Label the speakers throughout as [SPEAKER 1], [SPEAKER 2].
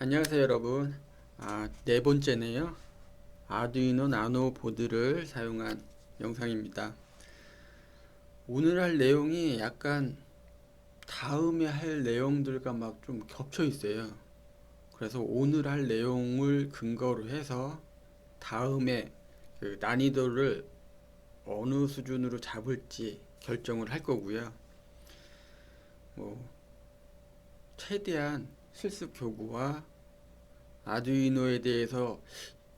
[SPEAKER 1] 안녕하세요 여러분. 네 번째네요. 아두이노 나노 보드를 사용한 영상입니다. 오늘 할 내용이 약간 다음에 할 내용들과 막 좀 겹쳐 있어요. 그래서 오늘 할 내용을 근거로 해서 다음에 그 난이도를 어느 수준으로 잡을지 결정을 할 거고요. 뭐 최대한 실습 교구와 아두이노에 대해서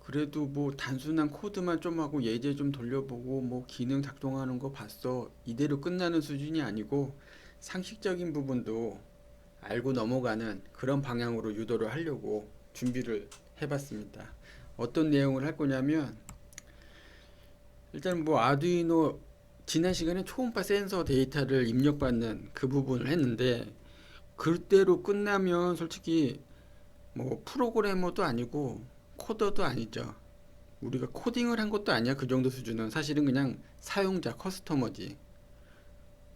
[SPEAKER 1] 그래도 뭐 단순한 코드만 좀 하고 예제 좀 돌려보고 뭐 기능 작동하는 거 봤어 이대로 끝나는 수준이 아니고 상식적인 부분도 알고 넘어가는 그런 방향으로 유도를 하려고 준비를 해봤습니다. 어떤 내용을 할 거냐면 일단 뭐 아두이노 지난 시간에 초음파 센서 데이터를 입력받는 그 부분을 했는데 그대로 끝나면 솔직히 뭐 프로그래머도 아니고 코더도 아니죠. 우리가 코딩을 한 것도 아니야. 그 정도 수준은 사실은 그냥 사용자 커스터머지.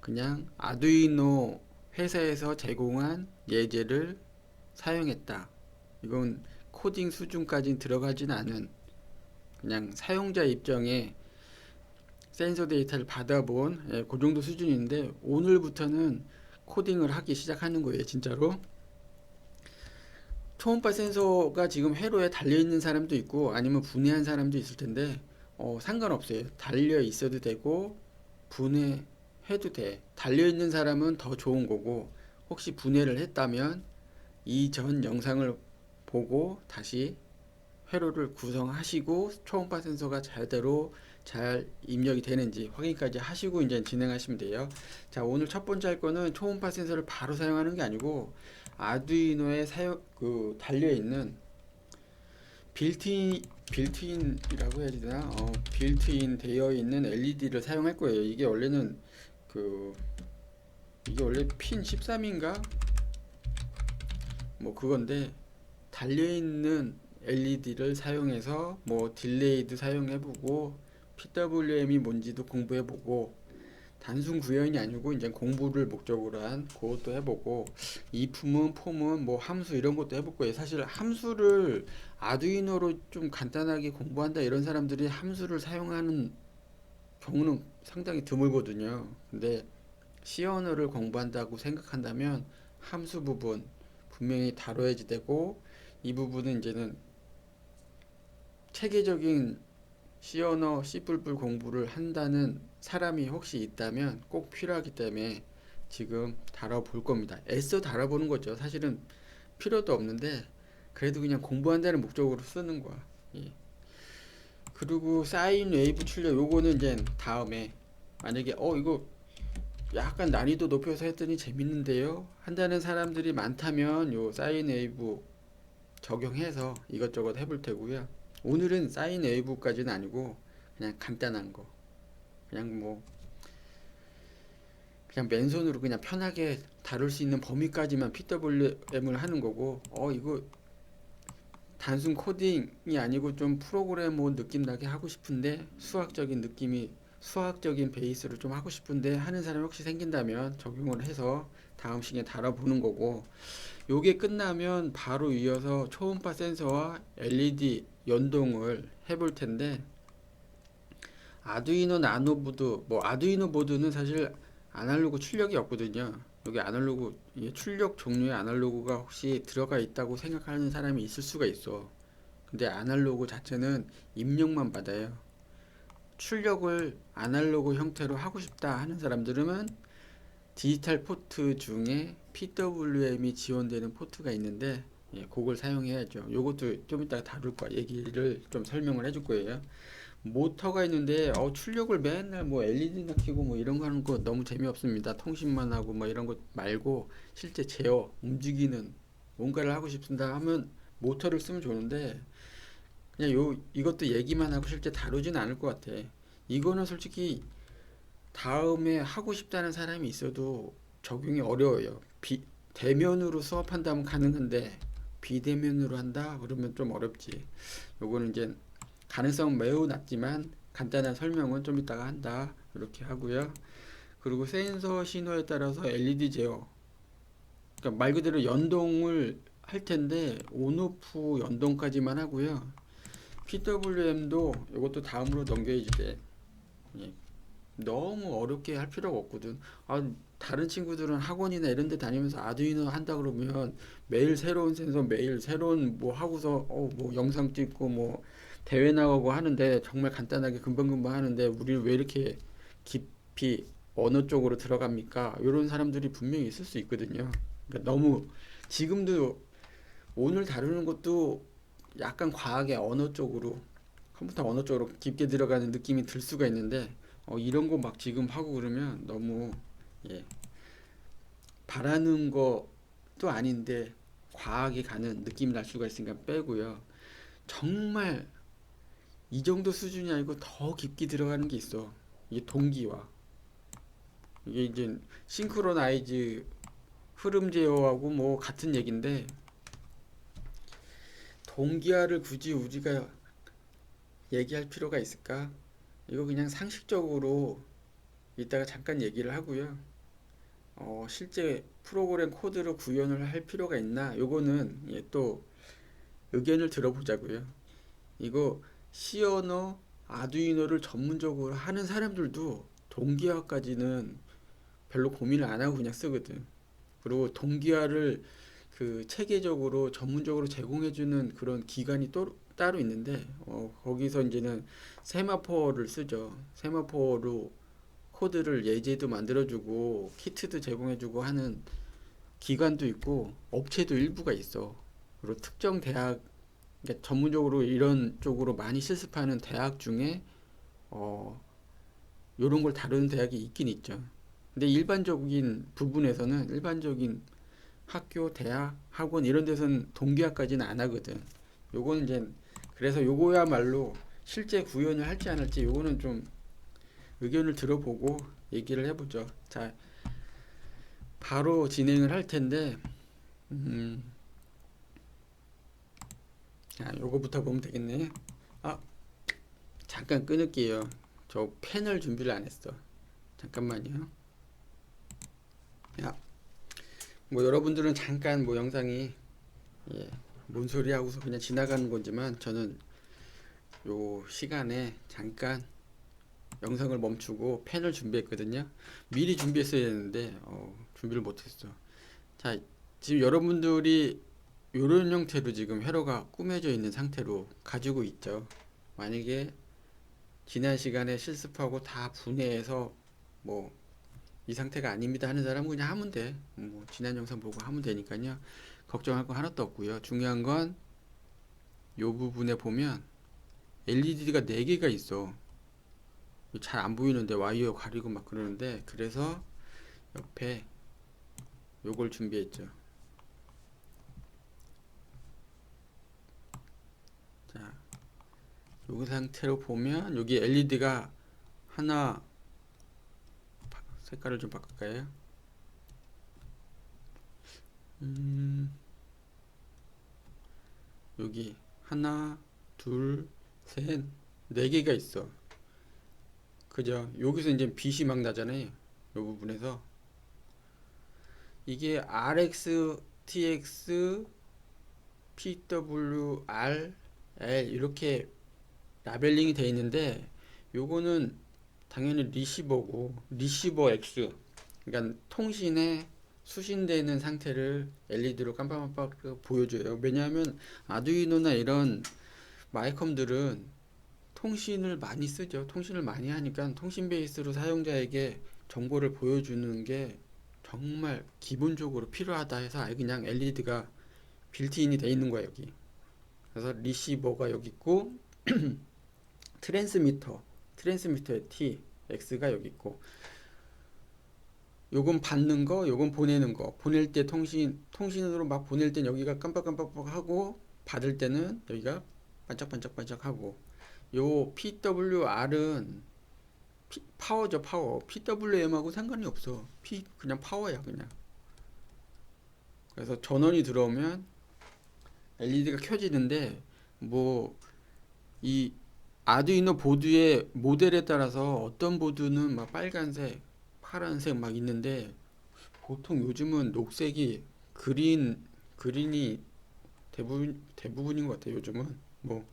[SPEAKER 1] 그냥 아두이노 회사에서 제공한 예제를 사용했다. 이건 코딩 수준까지 들어가진 않은 그냥 사용자 입장에 센서 데이터를 받아본 그 정도 수준인데 오늘부터는 코딩을 하기 시작하는 거예요. 진짜로. 초음파 센서가 지금 회로에 달려 있는 사람도 있고 아니면 분해한 사람도 있을 텐데 상관없어요. 달려 있어도 되고 분해해도 돼. 달려 있는 사람은 더 좋은 거고 혹시 분해를 했다면 이전 영상을 보고 다시 회로를 구성하시고 초음파 센서가 제대로 잘 입력이 되는지 확인까지 하시고 이제 진행하시면 돼요. 자, 오늘 첫 번째 할 거는 초음파 센서를 바로 사용하는 게 아니고 아두이노에 달려 있는 빌트인이라고 해야 되나? 빌트인 되어 있는 LED를 사용할 거예요. 그 이게 원래 핀 13인가? 뭐 그건데 달려 있는 LED를 사용해서 뭐 딜레이도 사용해보고 PWM이 뭔지도 공부해보고 단순 구현이 아니고 이제 공부를 목적으로 한 그것도 해보고 이품은 폼은 뭐 함수 이런 것도 해볼 거예요. 사실 함수를 아두이노로 좀 간단하게 공부한다 이런 사람들이 함수를 사용하는 경우는 상당히 드물거든요. 근데 C 언어를 공부한다고 생각한다면 함수 부분 분명히 다뤄야지 되고 이 부분은 이제는 체계적인 C 언어, C++ 공부를 한다는 사람이 혹시 있다면 꼭 필요하기 때문에 지금 다뤄볼 겁니다. 애써 다뤄보는 거죠. 사실은 필요도 없는데 그래도 그냥 공부한다는 목적으로 쓰는 거야. 예. 그리고 사인 웨이브 출력 요거는 이제 다음에 만약에 이거 약간 난이도 높여서 했더니 재밌는데요 한다는 사람들이 많다면 요 사인 웨이브 적용해서 이것저것 해볼 테고요. 오늘은 사인 웨이브까지는 아니고 그냥 간단한 거 그냥 뭐 그냥 맨손으로 그냥 편하게 다룰 수 있는 범위까지만 PWM을 하는 거고 이거 단순 코딩이 아니고 좀 프로그래머 느낌 나게 하고 싶은데 수학적인 베이스로 좀 하고 싶은데 하는 사람이 혹시 생긴다면 적용을 해서 다음 시간에 다뤄보는 거고 요게 끝나면 바로 이어서 초음파 센서와 LED 연동을 해볼 텐데 아두이노 나노 보드 뭐 아두이노 보드는 사실 아날로그 출력이 없거든요. 여기 아날로그 출력 종류의 아날로그가 혹시 들어가 있다고 생각하는 사람이 있을 수가 있어. 근데 아날로그 자체는 입력만 받아요. 출력을 아날로그 형태로 하고 싶다 하는 사람들은 디지털 포트 중에 PWM이 지원되는 포트가 있는데 그걸 사용해야죠. 요것도 좀 이따가 다룰 거야. 얘기를 좀 설명을 해줄 거예요. 모터가 있는데 출력을 맨날 뭐 LED나 켜고 뭐 이런 거 하는 거 너무 재미없습니다. 통신만 하고 뭐 이런 것 말고 실제 제어 움직이는 뭔가를 하고 싶다 하면 모터를 쓰면 좋은데 그냥 이것도 얘기만 하고 실제 다루진 않을 것 같아. 이거는 솔직히 다음에 하고 싶다는 사람이 있어도 적용이 어려워요. 대면으로 수업한다면 가능한데 비대면으로 한다 그러면 좀 어렵지. 요거는 이제 가능성은 매우 낮지만 간단한 설명은 좀 이따가 한다 이렇게 하고요. 그리고 센서 신호에 따라서 LED 제어 그러니까 말 그대로 연동을 할 텐데 온오프 연동까지만 하고요. PWM도 이것도 다음으로 넘겨야지 돼. 예. 너무 어렵게 할 필요가 없거든. 다른 친구들은 학원이나 이런 데 다니면서 아두이노 한다 그러면 매일 새로운 센서, 매일 새로운 뭐 하고서 뭐 영상 찍고 뭐 대회 나가고 하는데 정말 간단하게 금방금방 하는데 우리는 왜 이렇게 깊이 어느 쪽으로 들어갑니까? 이런 사람들이 분명히 있을 수 있거든요. 그러니까 너무 지금도 오늘 다루는 것도 약간 과하게 언어 쪽으로 컴퓨터 언어 쪽으로 깊게 들어가는 느낌이 들 수가 있는데 이런 거 막 지금 하고 그러면 너무 예, 바라는 것도 아닌데 과하게 가는 느낌이 날 수가 있으니까 빼고요. 정말 이 정도 수준이 아니고 더 깊게 들어가는 게 있어. 이게 동기화. 이게 이제 싱크로나이즈 흐름 제어하고 뭐 같은 얘기인데 동기화를 굳이 우리가 얘기할 필요가 있을까? 이거 그냥 상식적으로 이따가 잠깐 얘기를 하고요. 실제 프로그램 코드로 구현을 할 필요가 있나? 요거는 또 의견을 들어보자고요. 이거 C 언어, 아두이노를 전문적으로 하는 사람들도 동기화까지는 별로 고민을 안 하고 그냥 쓰거든. 그리고 동기화를 그 체계적으로 전문적으로 제공해주는 그런 기관이 또 따로 있는데 거기서 이제는 세마포를 쓰죠. 세마포로 코드를 예제도 만들어주고 키트도 제공해주고 하는 기관도 있고 업체도 일부가 있어. 그리고 특정 대학 그러니까 전문적으로 이런 쪽으로 많이 실습하는 대학 중에 어, 이런 걸 다루는 대학이 있긴 있죠. 근데 일반적인 부분에서는 일반적인 학교, 대학, 학원 이런 데서는 동기화까지는 안 하거든. 요거는 이제 그래서 요거야말로 실제 구현을 할지 안 할지 요거는 좀 의견을 들어보고 얘기를 해보죠. 자, 바로 진행을 할 텐데, 음, 자, 요거부터 보면 되겠네. 아, 잠깐 끊을게요. 저 패널 준비를 안 했어. 잠깐만요. 야, 뭐 여러분들은 잠깐 뭐 영상이 예, 뭔 소리 하고서 그냥 지나가는 거지만 저는 요 시간에 잠깐 영상을 멈추고 펜을 준비했거든요. 미리 준비했어야 했는데 준비를 못했어. 자, 지금 여러분들이 이런 형태로 지금 회로가 꾸며져 있는 상태로 가지고 있죠. 만약에 지난 시간에 실습하고 다 분해해서 뭐 이 상태가 아닙니다 하는 사람은 그냥 하면 돼. 뭐 지난 영상 보고 하면 되니까요. 걱정할 거 하나도 없고요. 중요한 건 요 부분에 보면 LED가 4개가 있어. 잘 안 보이는데 와이어 가리고 막 그러는데 그래서 옆에 요걸 준비했죠. 자, 요 상태로 보면 여기 LED가 하나 색깔을 좀 바꿀까요? 여기 하나, 둘, 셋, 4개가 있어. 그죠? 여기서 이제 빛이 막 나잖아요. 이 부분에서 이게 RX, TX, PWR, L 이렇게 라벨링이 돼 있는데 요거는 당연히 리시버고 리시버 X 그러니까 통신에 수신되는 상태를 LED로 깜빡깜빡 보여줘요. 왜냐하면 아두이노나 이런 마이컴들은 통신을 많이 쓰죠. 통신을 많이 하니까 통신 베이스로 사용자에게 정보를 보여주는 게 정말 기본적으로 필요하다 해서 아예 그냥 LED가 빌트인이 돼 있는 거야 여기. 그래서 리시버가 여기 있고 트랜스미터의 T, X가 여기 있고 요건 받는 거, 요건 보내는 거. 보낼 때 통신으로 막 보낼 땐 여기가 깜빡깜빡 하고 받을 때는 여기가 반짝반짝반짝 하고 요 PWR은 파워죠, 파워. PWM하고 상관이 없어. 그냥 파워야, 그냥. 그래서 전원이 들어오면 LED가 켜지는데 뭐 이 아두이노 보드의 모델에 따라서 어떤 보드는 막 빨간색, 파란색 막 있는데 보통 요즘은 녹색이 그린이 대부분인 것 같아요. 요즘은 뭐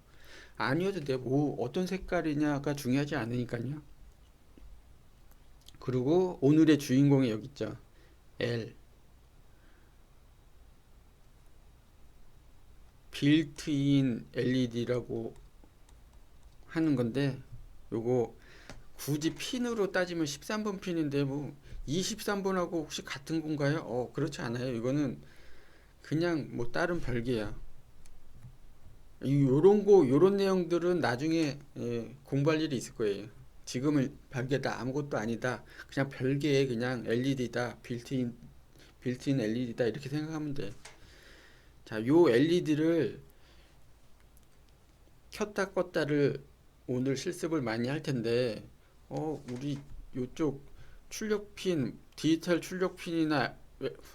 [SPEAKER 1] 아니어도 돼. 뭐 어떤 색깔이냐가 중요하지 않으니까요. 그리고 오늘의 주인공이 여기 있죠. L 빌트인 LED라고 하는 건데, 요거 굳이 핀으로 따지면 13번 핀인데 뭐 23번하고 혹시 같은 건가요? 그렇지 않아요. 이거는 그냥 뭐 다른 별개야. 요런 내용들은 나중에 공부할 일이 있을 거예요. 지금은 별개다, 아무것도 아니다, 그냥 별개의 그냥 LED다, 빌트인 LED다 이렇게 생각하면 돼. 자, 요 LED를 켰다 껐다를 오늘 실습을 많이 할 텐데, 우리 요쪽 출력핀, 디지털 출력핀이나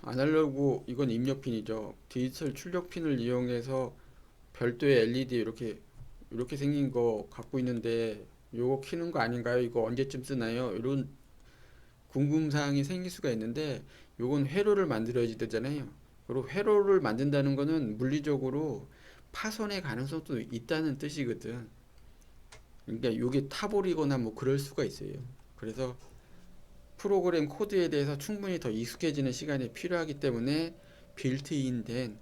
[SPEAKER 1] 아날로그, 이건 입력핀이죠. 디지털 출력핀을 이용해서 별도의 LED 이렇게 생긴 거 갖고 있는데 요거 키는 거 아닌가요? 이거 언제쯤 쓰나요? 이런 궁금사항이 생길 수가 있는데, 요건 회로를 만들어야 되잖아요. 그리고 회로를 만든다는 거는 물리적으로 파손의 가능성도 있다는 뜻이거든. 그러니까 요게 타버리거나 뭐 그럴 수가 있어요. 그래서 프로그램 코드에 대해서 충분히 더 익숙해지는 시간이 필요하기 때문에 빌트인된,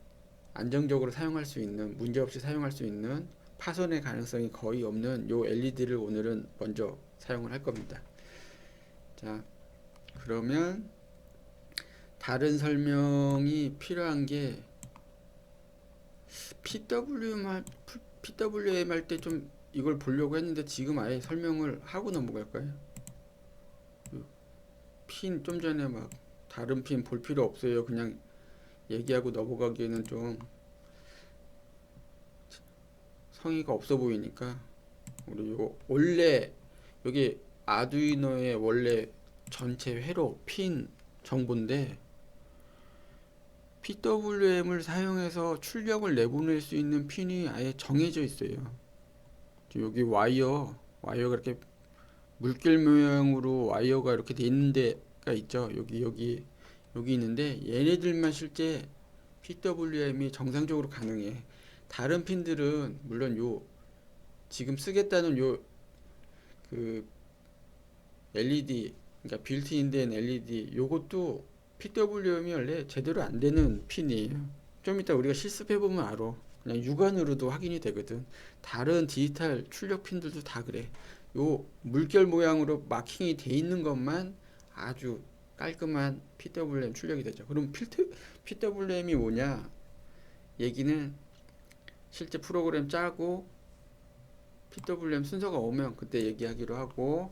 [SPEAKER 1] 안정적으로 사용할 수 있는, 문제없이 사용할 수 있는, 파손의 가능성이 거의 없는 요 LED를 오늘은 먼저 사용을 할 겁니다. 자, 그러면 다른 설명이 필요한 게 PWM 할 때 좀 이걸 보려고 했는데 지금 아예 설명을 하고 넘어갈까요? 핀 좀 전에 막 다른 핀 볼 필요 없어요. 그냥 얘기하고 넘어가기에는 좀 성의가 없어 보이니까, 우리 요 원래 여기 아두이노의 원래 전체 회로 핀 정보인데, PWM을 사용해서 출력을 내보낼 수 있는 핀이 아예 정해져 있어요. 여기 와이어가 이렇게 물결 모양으로 와이어가 이렇게 돼 있는 데가 있죠. 여기 있는데, 얘네들만 실제 PWM이 정상적으로 가능해. 다른 핀들은 물론 지금 쓰겠다는 그 LED, 그러니까 빌트인된 LED, 요것도 PWM이 원래 제대로 안 되는 핀이에요. 좀 이따 우리가 실습해 보면 알아. 그냥 육안으로도 확인이 되거든. 다른 디지털 출력 핀들도 다 그래. 요 물결 모양으로 마킹이 돼 있는 것만 아주 깔끔한 PWM 출력이 되죠. 그럼 PWM이 뭐냐? 얘기는 실제 프로그램 짜고 PWM 순서가 오면 그때 얘기하기로 하고,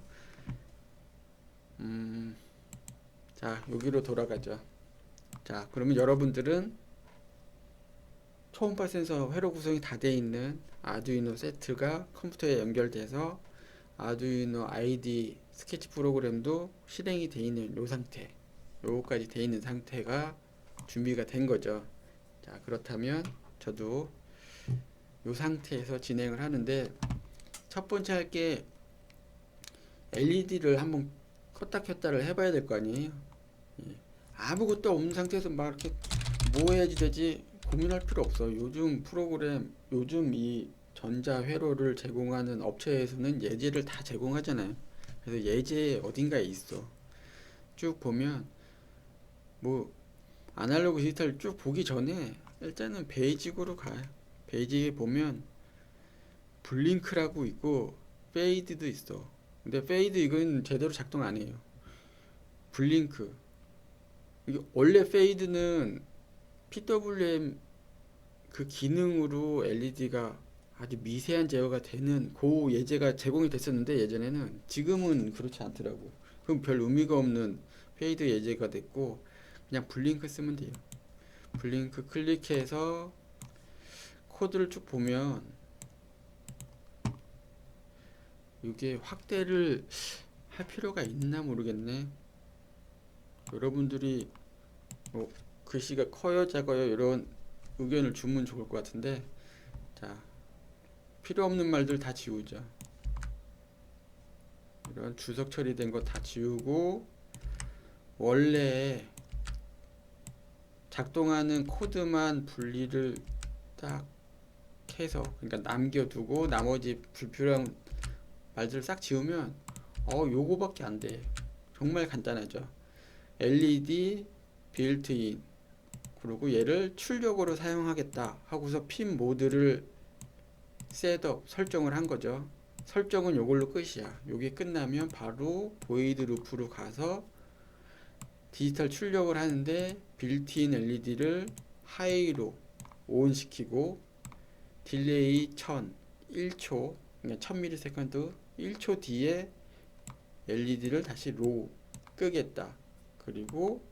[SPEAKER 1] 자, 여기로 돌아가죠. 자, 그러면 여러분들은 초음파 센서 회로 구성이 다 되어 있는 아두이노 세트가 컴퓨터에 연결돼서 아두이노 ID 스케치 프로그램도 실행이 되어 있는 요 상태, 요거까지 되어 있는 상태가 준비가 된 거죠. 자, 그렇다면 저도 요 상태에서 진행을 하는데, 첫 번째 할 게 LED를 한번 껐다 켰다를 해봐야 될 거 아니에요. 아무것도 없는 상태에서 막 이렇게 뭐 해야지 되지 고민할 필요 없어. 요즘 이 전자 회로를 제공하는 업체에서는 예제를 다 제공하잖아요. 그래서 예제 어딘가에 있어. 쭉 보면 뭐 아날로그 디지털 쭉 보기 전에 일단은 베이직으로 가요. 베이직에 보면 블링크라고 있고 페이드도 있어. 근데 페이드 이건 제대로 작동 안 해요. 블링크, 이게 원래 페이드는 PWM 그 기능으로 LED가 아주 미세한 제어가 되는 그 예제가 제공이 됐었는데, 예전에는, 지금은 그렇지 않더라고. 그럼 별 의미가 없는 페이드 예제가 됐고, 그냥 블링크 쓰면 돼요. 블링크 클릭해서 코드를 쭉 보면 이게 확대를 할 필요가 있나 모르겠네. 여러분들이 뭐 글씨가 커요 작아요 이런 의견을 주면 좋을 것 같은데, 자, 필요 없는 말들 다 지우자. 이런 주석 처리된 거 다 지우고 원래 작동하는 코드만 분리를 딱 해서, 그러니까 남겨두고 나머지 불필요한 말들을 싹 지우면 요거밖에 안 돼. 정말 간단하죠. LED 빌트인, 그리고 얘를 출력으로 사용하겠다 하고서 핀 모드를 셋업 설정을 한 거죠. 설정은 요걸로 끝이야. 요게 끝나면 바로 보이드 루프로 가서 디지털 출력을 하는데 빌트인 LED를 하이로 온 시키고 딜레이 1000 1초, 그러니까 1000ms 1초 뒤에 LED를 다시 로우 끄겠다. 그리고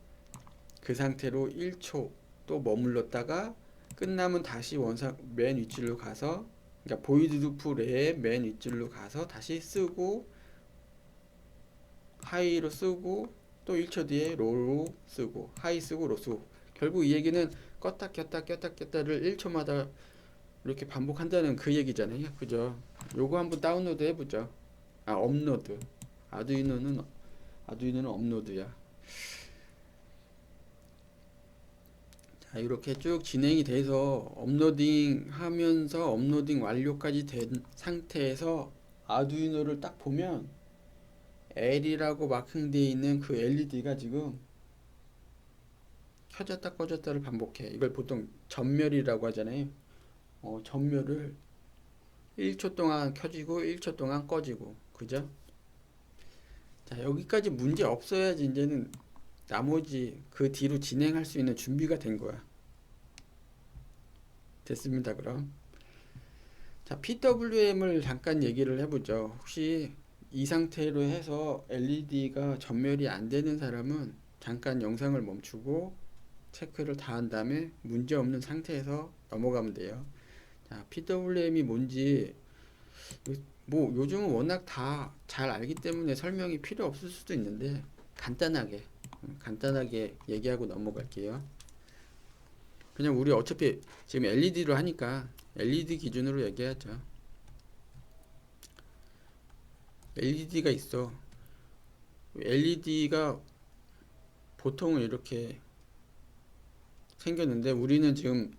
[SPEAKER 1] 그 상태로 1초 또 머물렀다가 끝나면 다시 원상 맨 윗줄로 가서, 그러니까 보이드 루프의 맨 윗줄로 가서 다시 쓰고 하이로 쓰고 또 1초 뒤에 로우 쓰고 하이 쓰고 로우 쓰고, 결국 이 얘기는 껐다 켰다 꼈다 꼈다를 1초마다 이렇게 반복한다는 그 얘기잖아요. 그죠? 요거 한번 다운로드 해보죠. 업로드. 아두이노는 업로드야. 자, 이렇게 쭉 진행이 돼서 업로딩 하면서 업로딩 완료까지 된 상태에서 아두이노를 딱 보면 L이라고 마킹되어 있는 그 LED가 지금 켜졌다 꺼졌다를 반복해. 이걸 보통 전멸이라고 하잖아요. 전멸을 1초 동안 켜지고 1초 동안 꺼지고, 그죠? 자, 여기까지 문제 없어야지 이제는 나머지 그 뒤로 진행할 수 있는 준비가 된 거야. 됐습니다. 그럼 자, PWM을 잠깐 얘기를 해보죠. 혹시 이 상태로 해서 LED가 전멸이 안 되는 사람은 잠깐 영상을 멈추고 체크를 다 한 다음에 문제 없는 상태에서 넘어가면 돼요. 자, PWM이 뭔지 뭐 요즘은 워낙 다 잘 알기 때문에 설명이 필요 없을 수도 있는데 간단하게 얘기하고 넘어갈게요. 그냥 우리 어차피 지금 LED로 하니까 LED 기준으로 얘기하죠. LED가 있어. LED가 보통은 이렇게 생겼는데 우리는 지금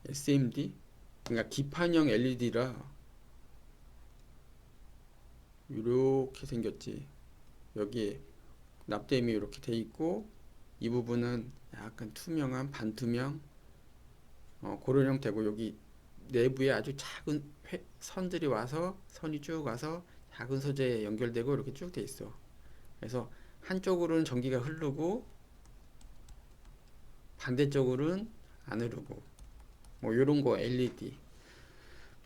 [SPEAKER 1] SMD, 그러니까 기판형 LED라 이렇게 생겼지. 여기에 납땜이 이렇게 돼 있고 이 부분은 약간 투명한 반투명 그런 형태고, 여기 내부에 아주 작은 선들이 와서 선이 쭉 와서 작은 소재에 연결되고 이렇게 쭉 돼 있어. 그래서 한쪽으로는 전기가 흐르고 반대쪽으로는 안 흐르고, 뭐 요런 거 LED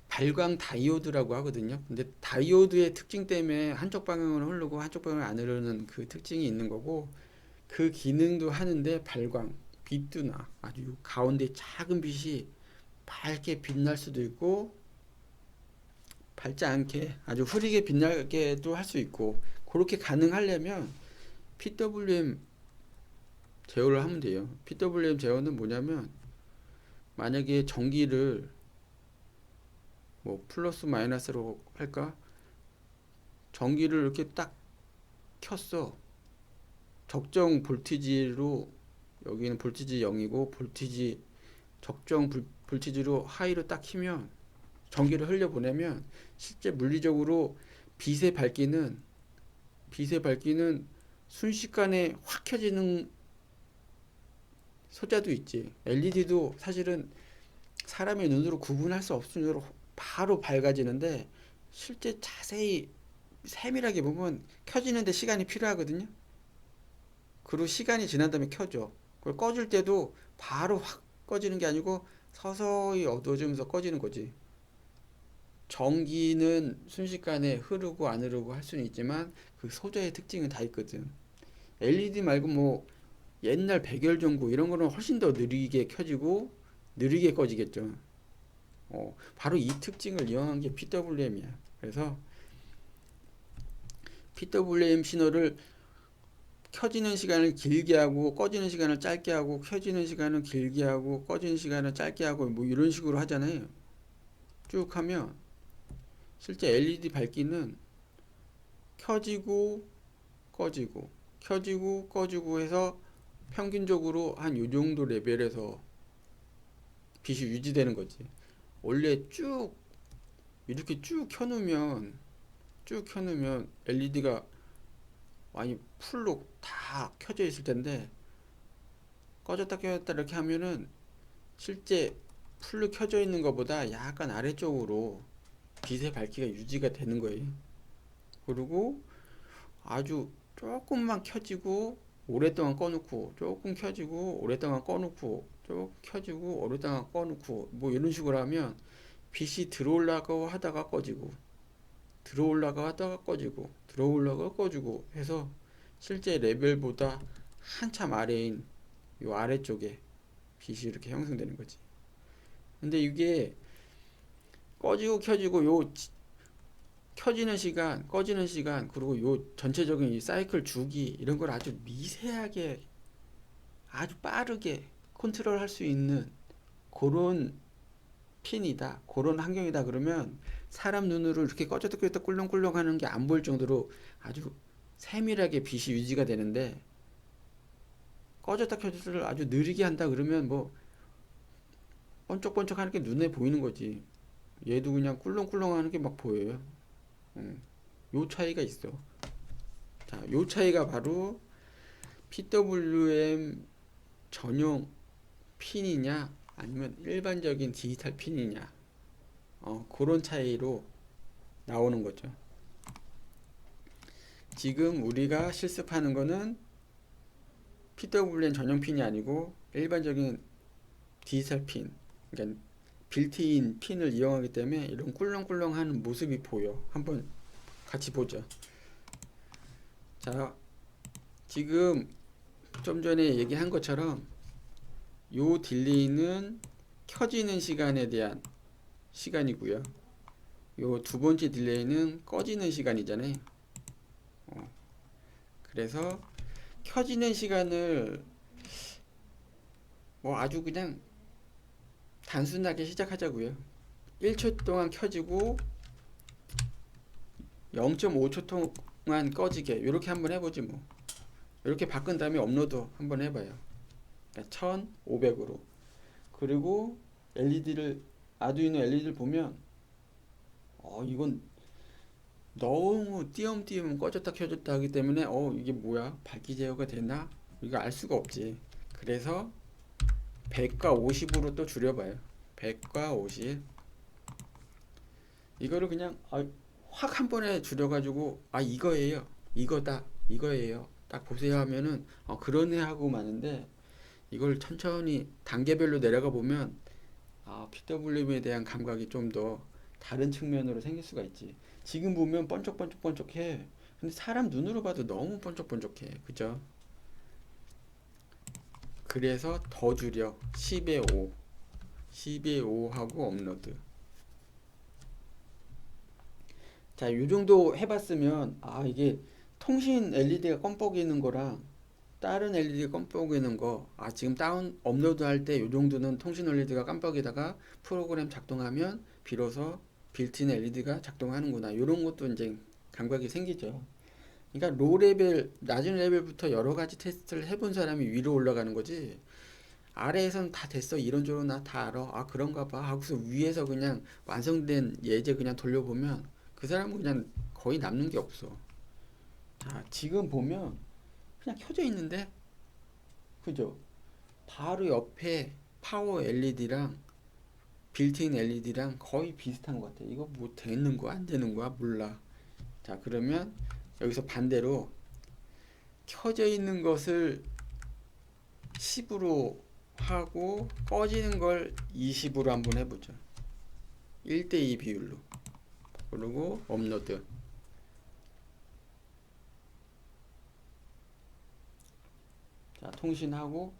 [SPEAKER 1] 발광 다이오드라고 하거든요. 근데 다이오드의 특징 때문에 한쪽 방향으로 흐르고 한쪽 방향으로 안 흐르는 그 특징이 있는 거고, 그 기능도 하는데 발광 빛도 나. 아주 가운데 작은 빛이 밝게 빛날 수도 있고 밝지 않게 아주 흐리게 빛나게도 할 수 있고, 그렇게 가능하려면 PWM 제어를 하면 돼요. PWM 제어는 뭐냐면, 만약에 전기를 뭐 플러스 마이너스로 할까? 전기를 이렇게 딱 켰어. 적정 볼티지로, 여기는 볼티지 0이고 볼티지 적정 볼티지로 하이로 딱 키면 전기를 흘려보내면 실제 물리적으로 빛의 밝기는 순식간에 확 켜지는 소자도 있지. LED도 사실은 사람의 눈으로 구분할 수 없을 정도로 바로 밝아지는데 실제 자세히 세밀하게 보면 켜지는데 시간이 필요하거든요. 그리고 시간이 지난 다음에 켜져. 그걸 꺼줄 때도 바로 확 꺼지는 게 아니고 서서히 어두워지면서 꺼지는 거지. 전기는 순식간에 흐르고 안 흐르고 할 수는 있지만 그 소재의 특징은 다 있거든. LED 말고 뭐 옛날 백열전구 이런 거는 훨씬 더 느리게 켜지고 느리게 꺼지겠죠. 바로 이 특징을 이용한 게 PWM이야. 그래서 PWM 신호를 켜지는 시간을 길게 하고 꺼지는 시간을 짧게 하고 켜지는 시간을 길게 하고 꺼지는 시간을 짧게 하고 뭐 이런 식으로 하잖아요. 쭉 하면 실제 LED 밝기는 켜지고 꺼지고 켜지고 꺼지고 해서 평균적으로 한 요 정도 레벨에서 빛이 유지되는 거지. 원래 쭉 이렇게 쭉 켜놓으면 LED가 많이 풀로 다 켜져 있을 텐데, 꺼졌다 켜졌다 이렇게 하면은 실제 풀로 켜져 있는 것보다 약간 아래쪽으로 빛의 밝기가 유지가 되는 거예요. 그리고 아주 조금만 켜지고 오랫동안 꺼놓고, 조금 켜지고 오랫동안 꺼놓고, 조금 켜지고 오랫동안 꺼놓고, 뭐 이런 식으로 하면 빛이 들어오려고 하다가 꺼지고, 들어오려고 하다가 꺼지고, 들어오려고 꺼지고 해서 실제 레벨보다 한참 아래인 요 아래쪽에 빛이 이렇게 형성되는 거지. 근데 이게 꺼지고 켜지고, 요 켜지는 시간, 꺼지는 시간, 그리고 요 전체적인 이 사이클 주기, 이런 걸 아주 미세하게, 아주 빠르게 컨트롤 할 수 있는 그런 핀이다, 그런 환경이다. 그러면 사람 눈으로 이렇게 꺼졌다 켰다 꿀렁꿀렁 하는 게 안 보일 정도로 아주 세밀하게 빛이 유지가 되는데, 꺼졌다 켜졌다를 아주 느리게 한다 그러면 뭐 번쩍번쩍 하는 게 눈에 보이는 거지. 얘도 그냥 꿀렁꿀렁 하는 게 막 보여요. 요 차이가 있어. 자, 요 차이가 바로 PWM 전용 핀이냐 아니면 일반적인 디지털 핀이냐, 그런 차이로 나오는 거죠. 지금 우리가 실습하는 거는 PWM 전용 핀이 아니고 일반적인 디지털 핀, 그러니까 빌트인 핀을 이용하기 때문에 이런 꿀렁꿀렁하는 모습이 보여. 한번 같이 보죠. 자, 지금 좀 전에 얘기한 것처럼 요 딜레이는 켜지는 시간에 대한 시간이고요. 요 두 번째 딜레이는 꺼지는 시간이잖아요. 그래서 켜지는 시간을 뭐 아주 그냥 단순하게 시작하자고요. 1초 동안 켜지고 0.5초 동안 꺼지게, 이렇게 한번 해보지 뭐. 이렇게 바꾼 다음에 업로드 한번 해봐요. 1500으로. 그리고 아두이노 LED를 보면 이건 너무 띄엄띄엄 꺼졌다 켜졌다 하기 때문에 이게 뭐야, 밝기 제어가 되나, 이거 알 수가 없지. 그래서 100과 50으로 또 줄여봐요. 100과 50. 이거를 그냥 확 한 번에 줄여가지고 이거예요, 이거다, 이거예요, 딱 보세요 하면은 그러네 하고 마는데, 이걸 천천히 단계별로 내려가 보면 PWM에 대한 감각이 좀 더 다른 측면으로 생길 수가 있지. 지금 보면 번쩍번쩍번쩍해. 근데 사람 눈으로 봐도 너무 번쩍번쩍해. 그죠? 그래서 더 줄여. 10에 5. 10에 5 하고 업로드. 자, 요 정도 해봤으면 이게 통신 LED가 껌뻑이는 거랑 다른 LED 껌뻑이는 거, 지금 업로드 할 때 요 정도는 통신 LED가 깜빡이다가 프로그램 작동하면 비로소 빌트인 LED가 작동하는구나, 요런 것도 이제 감각이 생기죠. 그러니까 로 레벨, 낮은 레벨부터 여러 가지 테스트를 해본 사람이 위로 올라가는 거지, 아래에서는 다 됐어, 이런저런 나 다 알아, 그런가 봐 하고서 위에서 그냥 완성된 예제 그냥 돌려보면 그 사람은 그냥 거의 남는 게 없어. 자, 지금 보면 그냥 켜져 있는데, 그죠? 바로 옆에 파워 LED랑 빌트인 LED랑 거의 비슷한 것 같아. 이거 뭐 되는 거야, 안 되는 거야, 몰라. 자, 그러면 여기서 반대로 켜져 있는 것을 10으로 하고 꺼지는 걸 20으로 한번 해보죠. 1대2 비율로. 그리고 업로드. 자, 통신하고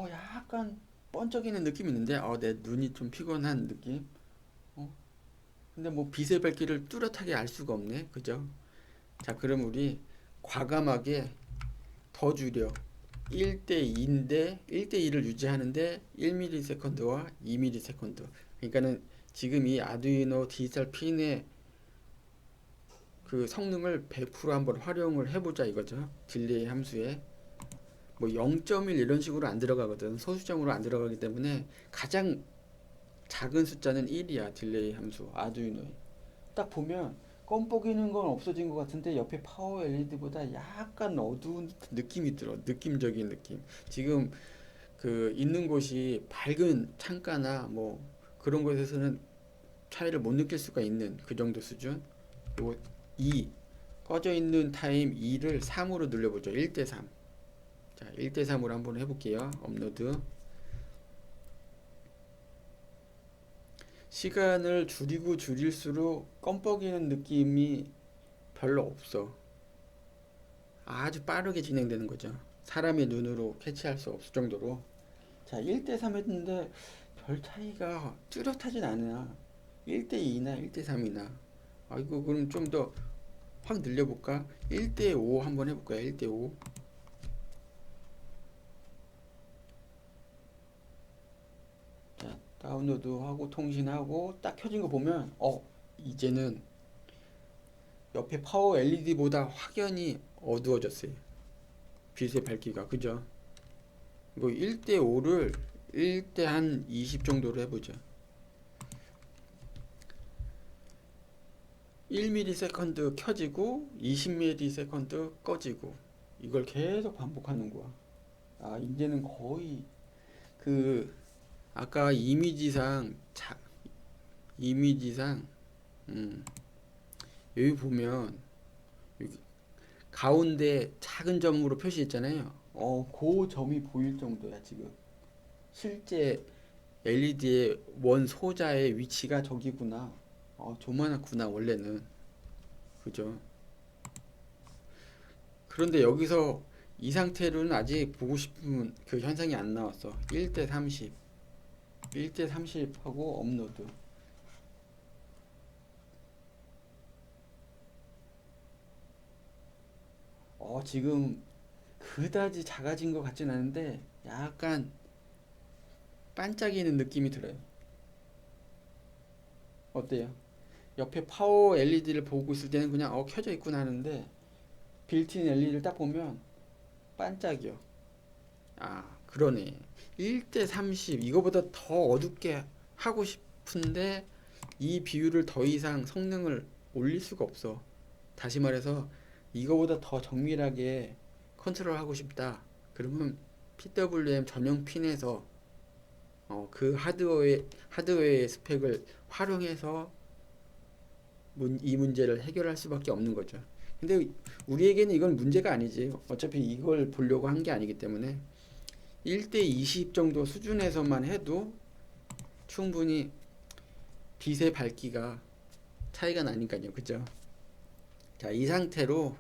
[SPEAKER 1] 약간 번쩍이는 느낌이 있는데 내 눈이 좀 피곤한 느낌. 근데 뭐 빛의 밝기를 뚜렷하게 알 수가 없네. 그죠? 자, 그럼 우리 과감하게 더 줄여. 1대2인데 1대2를 유지하는데 1ms와 2ms. 그러니까는 지금 이 아두이노 디지털 핀의 그 성능을 100% 한번 활용을 해보자 이거죠. 딜레이 함수에 뭐 0.1 이런 식으로 안 들어가거든. 소수점으로 안 들어가기 때문에 가장 작은 숫자는 1이야. 딜레이 함수 아두이노에. 딱 보면 껌뻑이는 건 없어진 것 같은데 옆에 파워 LED보다 약간 어두운 느낌이 들어. 느낌적인 느낌. 지금 그 있는 곳이 밝은 창가나 뭐 그런 곳에서는 차이를 못 느낄 수가 있는 그 정도 수준. 그리고 2 꺼져 있는 타임 2를 3으로 늘려보죠. 1대 3. 자, 1대 3으로 한번 해볼게요. 업로드. 시간을 줄이고 줄일수록 껌뻑이는 느낌이 별로 없어. 아주 빠르게 진행되는 거죠. 사람의 눈으로 캐치할 수 없을 정도로. 자, 1대 3 했는데 별 차이가 뚜렷하진 않아. 1대 2나 1대 3이나. 아이고, 그럼 좀 더 확 늘려볼까? 1대 5 한번 해볼까요? 1대 5. 자, 다운로드하고 통신하고 딱 켜진 거 보면 이제는 옆에 파워 LED보다 확연히 어두워졌어요. 빛의 밝기가. 그죠? 이거 1대 5를 1대 한 20 정도로 해보죠. 1ms 켜지고 20ms 꺼지고 이걸 계속 반복하는 거야. 아, 이제는 거의 그 아까 이미지상 여기 보면 여기 가운데 작은 점으로 표시했잖아요. 그 점이 보일 정도야 지금. 실제 LED의 원 소자의 위치가 저기구나. 조만하구나 원래는. 그죠? 그런데 여기서 이 상태로는 아직 보고 싶은 그 현상이 안 나왔어. 1대 30. 1대 30 하고 업로드. 지금 그다지 작아진 것 같진 않은데 약간 반짝이는 느낌이 들어요. 어때요? 옆에 파워 LED를 보고 있을 때는 그냥 켜져 있구나 하는데 빌트인 LED를 딱 보면 반짝이요. 아, 그러네. 1대 30 이거보다 더 어둡게 하고 싶은데 이 비율을 더 이상 성능을 올릴 수가 없어. 다시 말해서 이거보다 더 정밀하게 컨트롤하고 싶다. 그러면 PWM 전용 핀에서 그 하드웨어의 스펙을 활용해서 이 문제를 해결할 수밖에 없는 거죠. 근데 우리에게는 이건 문제가 아니지. 어차피 이걸 보려고 한 게 아니기 때문에 1대 20 정도 수준에서만 해도 충분히 빛의 밝기가 차이가 나니까요. 그죠? 자, 이 상태로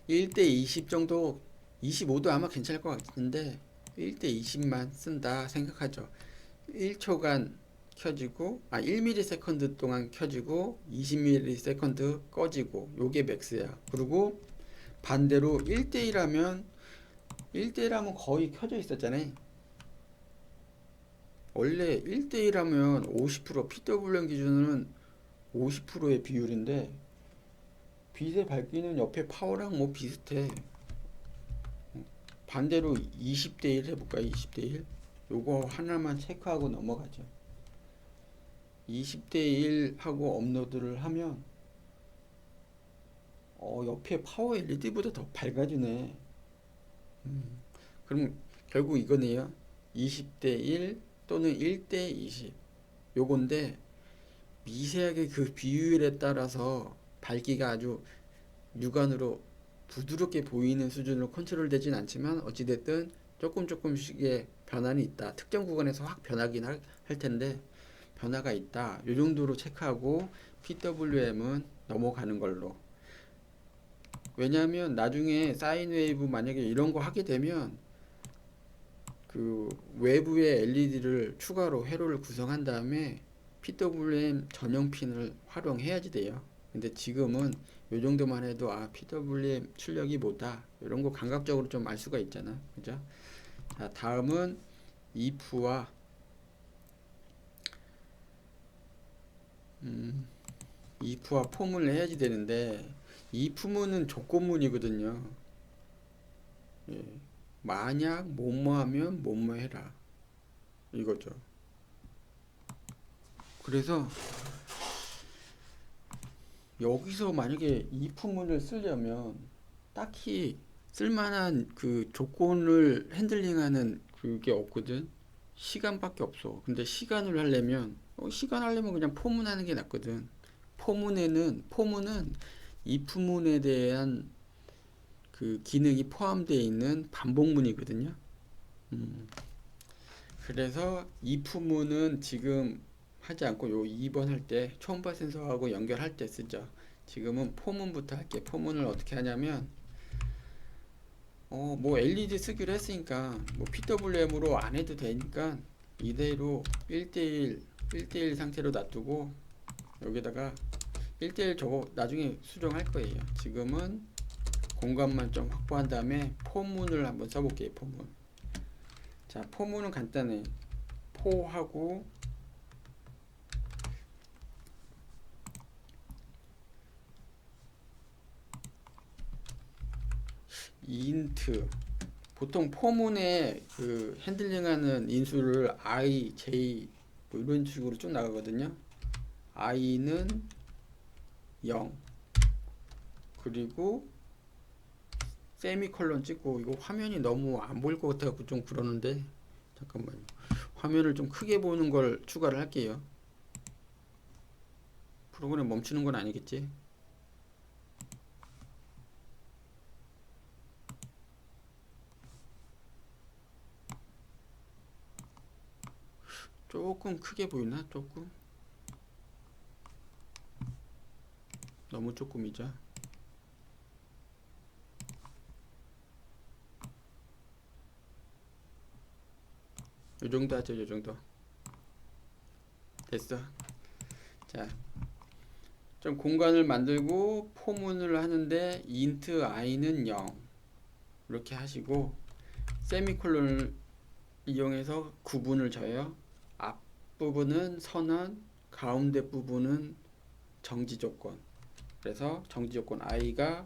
[SPEAKER 1] 1대 20 정도, 25도 아마 괜찮을 것 같은데 1대 20만 쓴다 생각하죠. 1초간 켜지고 1ms 동안 켜지고 20ms 꺼지고 요게 맥스야. 그리고 반대로 1대1하면 거의 켜져 있었잖아요. 원래 1대1하면 50% PWM 기준으로는 50%의 비율인데 빛의 밝기는 옆에 파워랑 뭐 비슷해. 반대로 20대1 해볼까요? 20대1 요거 하나만 체크하고 넘어가죠. 20대1 하고 업로드를 하면 옆에 파워 LED보다 더 밝아지네. 그럼 결국 이거네요. 20대1 또는 1대20 요건데 미세하게 그 비율에 따라서 밝기가 아주 육안으로 부드럽게 보이는 수준으로 컨트롤 되진 않지만 어찌됐든 조금씩의 변화는 있다. 특정 구간에서 확 변하긴 할 텐데 변화가 있다. 요 정도로 체크하고 PWM은 넘어가는 걸로. 왜냐하면 나중에 사인 웨이브 만약에 이런 거 하게 되면 그 외부의 LED를 추가로 회로를 구성한 다음에 PWM 전용 핀을 활용해야지 돼요. 근데 지금은 요 정도만 해도 PWM 출력이 뭐다 이런 거 감각적으로 좀 알 수가 있잖아. 그죠? 자, 다음은 if와 if와 폼을 해야지 되는데 if문은 조건문이거든요. 예. 만약 뭐뭐 하면 뭐뭐 해라 이거죠. 그래서 여기서 만약에 이 부분을 쓰려면 딱히 쓸만한 그 조건을 핸들링하는 그게 없거든. 시간밖에 없어. 근데 시간을 하려면 시간 하려면 그냥 포문하는 게 낫거든. 포문은 이 부문에 대한 그 기능이 포함되어 있는 반복문이거든요. 음, 그래서 이 부문은 지금 하지 않고 요 2번 할 때 초음파 센서하고 연결할 때 쓰죠. 지금은 포문부터 할게. 포문을 어떻게 하냐면 뭐 LED 쓰기로 했으니까 뭐 PWM으로 안 해도 되니까 이대로 1대1 상태로 놔두고 여기다가 1대1 저거 나중에 수정할 거예요. 지금은 공간만 좀 확보한 다음에 포문을 한번 써볼게요. 포문. 자, 포문은 간단해. 포하고 인트. 보통 포문에 그 핸들링하는 인수를 I, J 뭐 이런 식으로 쭉 나가거든요. I는 0. 그리고 세미콜론 찍고, 이거 화면이 너무 안 보일 것 같아서 좀 그러는데 잠깐만요. 화면을 좀 크게 보는 걸 추가를 할게요. 프로그램 멈추는 건 아니겠지? 조금 크게 보이나? 조금? 너무 조금이죠. 요 정도 하죠, 요 정도. 됐어. 자, 좀 공간을 만들고 포문을 하는데 int i는 0 이렇게 하시고 세미콜론을 이용해서 구분을 져요. 앞부분은 선언, 가운데 부분은 정지 조건. 그래서 정지 조건 i가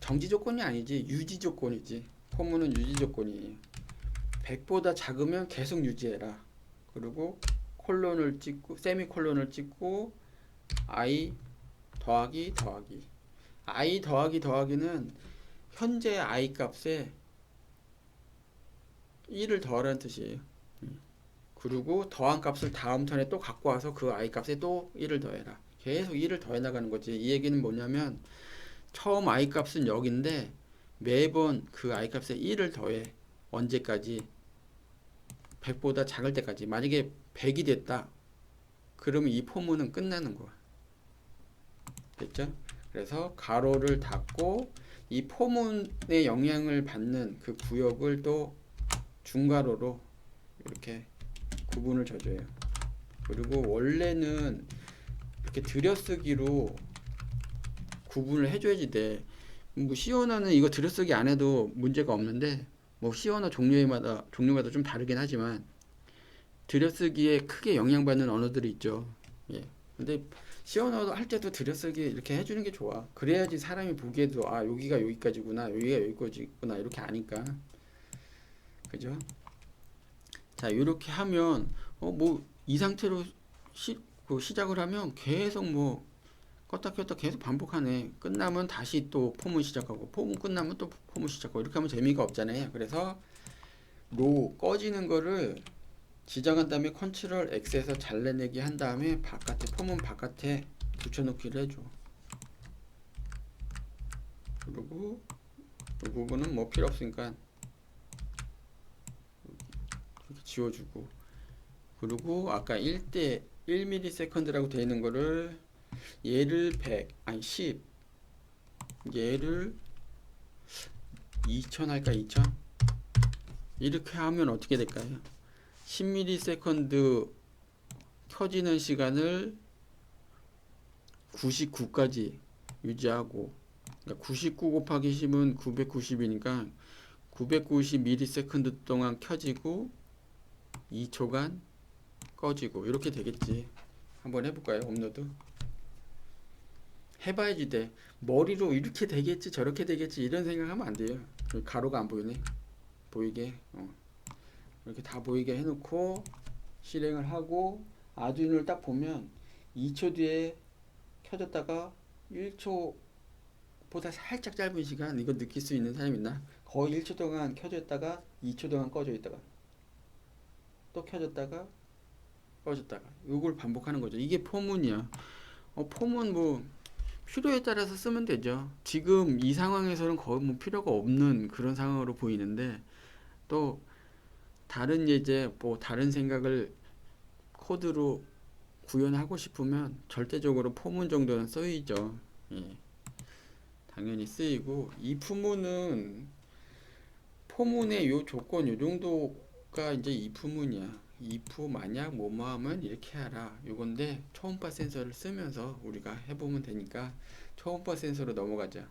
[SPEAKER 1] 정지 조건이 아니지, 유지 조건이지. 포문은 유지 조건이에요. 100보다 작으면 계속 유지해라. 그리고 콜론을 찍고 세미콜론을 찍고 i 더하기 더하기. i 더하기 더하기는 현재 i 값에 1을 더하라는 뜻이에요. 그리고 더한 값을 다음 턴에 또 갖고 와서 그 i 값에 또 1을 더해라. 계속 1을 더해 나가는 거지. 이 얘기는 뭐냐면 처음 i 값은 0인데 매번 그 i 값에 1을 더해. 언제까지? 100보다 작을 때까지. 만약에 100이 됐다. 그러면 이 포문은 끝나는 거야. 됐죠? 그래서 가로를 닫고 이 포문의 영향을 받는 그 구역을 또 중가로로 이렇게 구분을 져줘요. 그리고 원래는 이렇게 들여쓰기로 구분을 해줘야지 돼. 뭐 C 언어는 이거 들여쓰기 안 해도 문제가 없는데 뭐 C 언어 종류마다 좀 다르긴 하지만 들여쓰기에 크게 영향받는 언어들이 있죠. 예. 근데 C 언어 할 때도 들여쓰기 이렇게 해주는 게 좋아. 그래야지 사람이 보기에도 아 여기가 여기까지구나, 여기가 여기까지구나 이렇게 아니까. 그죠? 자, 이렇게 하면 뭐 이 상태로 시작을 하면 계속 뭐 껐다 켰다 계속 반복하네. 끝나면 다시 또 포문 시작하고 포문 끝나면 또 포문 시작하고 이렇게 하면 재미가 없잖아요. 그래서 꺼지는 거를 지정한 다음에 컨트롤 X에서 잘라내기 한 다음에 포문 바깥에 붙여놓기를 해줘. 그리고 이 부분은 뭐 필요 없으니까 이렇게 지워주고, 그리고 아까 1ms라고 되어 있는 거를 얘를 100 아니 10 얘를 2000 할까. 2000 이렇게 하면 어떻게 될까요? 10ms 켜지는 시간을 99까지 유지하고, 그러니까 99 곱하기 10은 990이니까 990ms 동안 켜지고 2초간 꺼지고 이렇게 되겠지. 한번 해볼까요? 업로드 해봐야지 돼. 머리로 이렇게 되겠지 저렇게 되겠지 이런 생각하면 안 돼요. 가로가 안 보이네. 보이게 이렇게 다 보이게 해놓고 실행을 하고 아두이노를 딱 보면 2초 뒤에 켜졌다가 1초보다 살짝 짧은 시간 이거 느낄 수 있는 사람 있나? 거의 1초 동안 켜져 있다가 2초 동안 꺼져 있다가 또 켜졌다가 꺼졌다가 이걸 반복하는 거죠. 이게 포문이야. 포문 뭐 필요에 따라서 쓰면 되죠. 지금 이 상황에서는 거의 뭐 필요가 없는 그런 상황으로 보이는데 또 다른 예제 뭐 다른 생각을 코드로 구현하고 싶으면 절대적으로 포문 정도는 쓰이죠. 예, 당연히 쓰이고 이 포문은 포문의 요 조건 요 정도가 이제 이 포문이야. if 만약 뭐뭐 하면 이렇게 하라 요건데 초음파 센서를 쓰면서 우리가 해보면 되니까 초음파 센서로 넘어가자.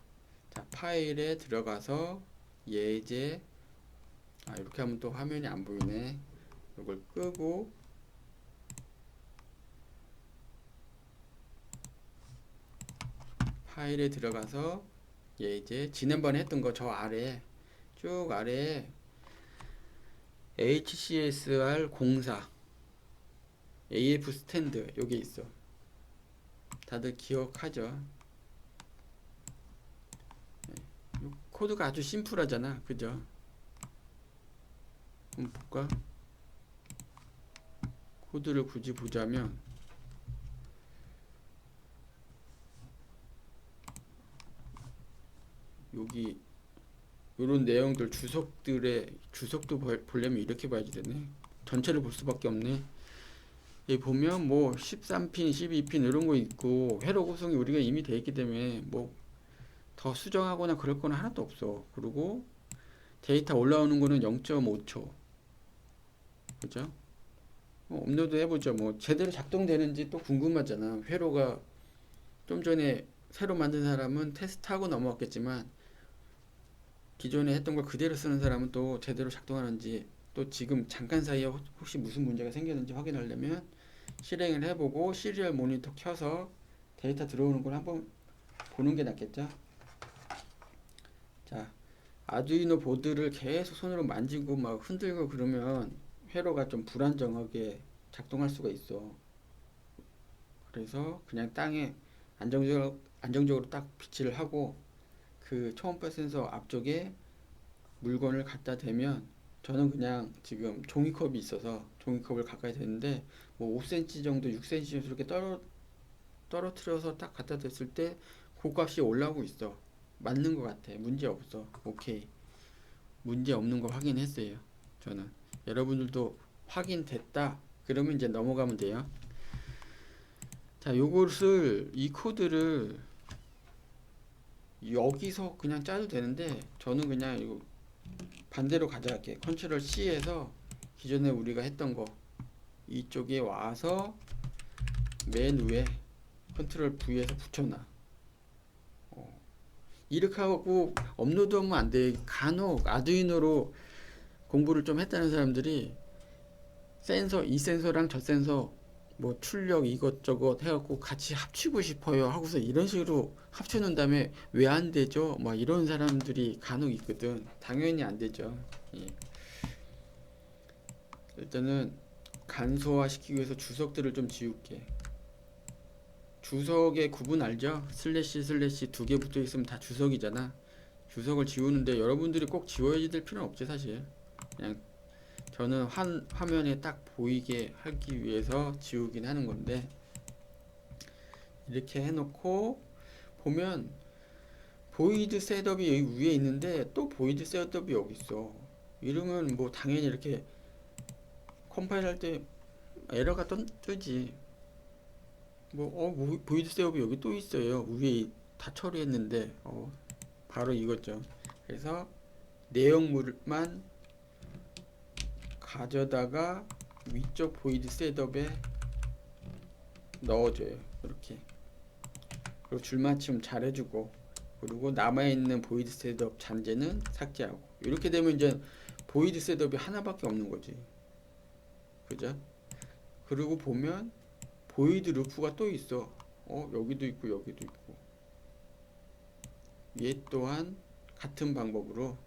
[SPEAKER 1] 자, 파일에 들어가서 예제 이렇게 하면 또 화면이 안 보이네. 이걸 끄고 파일에 들어가서 예제 지난번에 했던 거 저 아래 쭉 아래에 HCSR 04 AF 스탠드 여기 있어. 다들 기억하죠? 코드가 아주 심플하잖아. 그죠? 한번 볼까? 코드를 굳이 보자면 여기 요런 내용들 주석도 보려면 이렇게 봐야지 되네. 전체를 볼 수밖에 없네. 여기 보면 뭐 13핀, 12핀 이런 거 있고 회로 구성이 우리가 이미 돼 있기 때문에 뭐 더 수정하거나 그럴 거는 하나도 없어. 그리고 데이터 올라오는 거는 0.5초. 그죠? 업로드 해보죠. 뭐 제대로 작동되는지 또 궁금하잖아. 회로가 좀 전에 새로 만든 사람은 테스트하고 넘어왔겠지만 기존에 했던 걸 그대로 쓰는 사람은 또 제대로 작동하는지 또 지금 잠깐 사이에 혹시 무슨 문제가 생겼는지 확인하려면 실행을 해보고 시리얼 모니터 켜서 데이터 들어오는 걸 한번 보는 게 낫겠죠. 자, 아두이노 보드를 계속 손으로 만지고 막 흔들고 그러면 회로가 좀 불안정하게 작동할 수가 있어. 그래서 그냥 땅에 안정적으로 딱 비치를 하고 그 초음파 센서 앞쪽에 물건을 갖다 대면 저는 그냥 지금 종이컵이 있어서 종이컵을 가까이 대는데 뭐 5cm 정도 6cm 이렇게 떨어뜨려서 딱 갖다 댔을 때 고값이 올라오고 있어. 맞는 것 같아. 문제 없어. 오케이. 문제 없는 거 확인했어요. 저는. 여러분들도 확인됐다. 그러면 이제 넘어가면 돼요. 자, 이 코드를 여기서 그냥 짜도 되는데 저는 그냥 이거 반대로 가져갈게. 컨트롤 C에서 기존에 우리가 했던 거 이쪽에 와서 맨 위에 컨트롤 V에서 붙여놔. 이렇게 하고 업로드하면 안 돼. 간혹 아두이노로 공부를 좀 했다는 사람들이 이 센서랑 저 센서 뭐 출력 이것저것 해갖고 같이 합치고 싶어요 하고서 이런 식으로 합쳐놓은 다음에 왜 안 되죠? 막 이런 사람들이 간혹 있거든. 당연히 안 되죠. 예. 일단은 간소화 시키기 위해서 주석들을 좀 지울게. 주석의 구분 알죠? 슬래시 두 개 붙어 있으면 다 주석이잖아. 주석을 지우는데 여러분들이 꼭 지워야 될 필요는 없지 사실. 그냥 저는 화면에 딱 보이게 하기 위해서 지우긴 하는 건데 이렇게 해놓고 보면 보이드 셋업이 여기 위에 있는데 또 보이드 셋업이 여기 있어. 이러면 뭐 당연히 이렇게 컴파일 할 때 에러가 뜨지. 보이드 셋업이 여기 또 있어요. 위에 다 처리했는데 바로 이거죠. 그래서 내용물만 가져다가 위쪽 보이드 셋업에 넣어줘요. 이렇게. 그리고 줄맞춤 잘 해주고 그리고 남아있는 보이드 셋업 잠재는 삭제하고 이렇게 되면 이제 보이드 셋업이 하나밖에 없는 거지. 그죠? 그리고 보면 보이드 루프가 또 있어. 여기도 있고 여기도 있고 얘 또한 같은 방법으로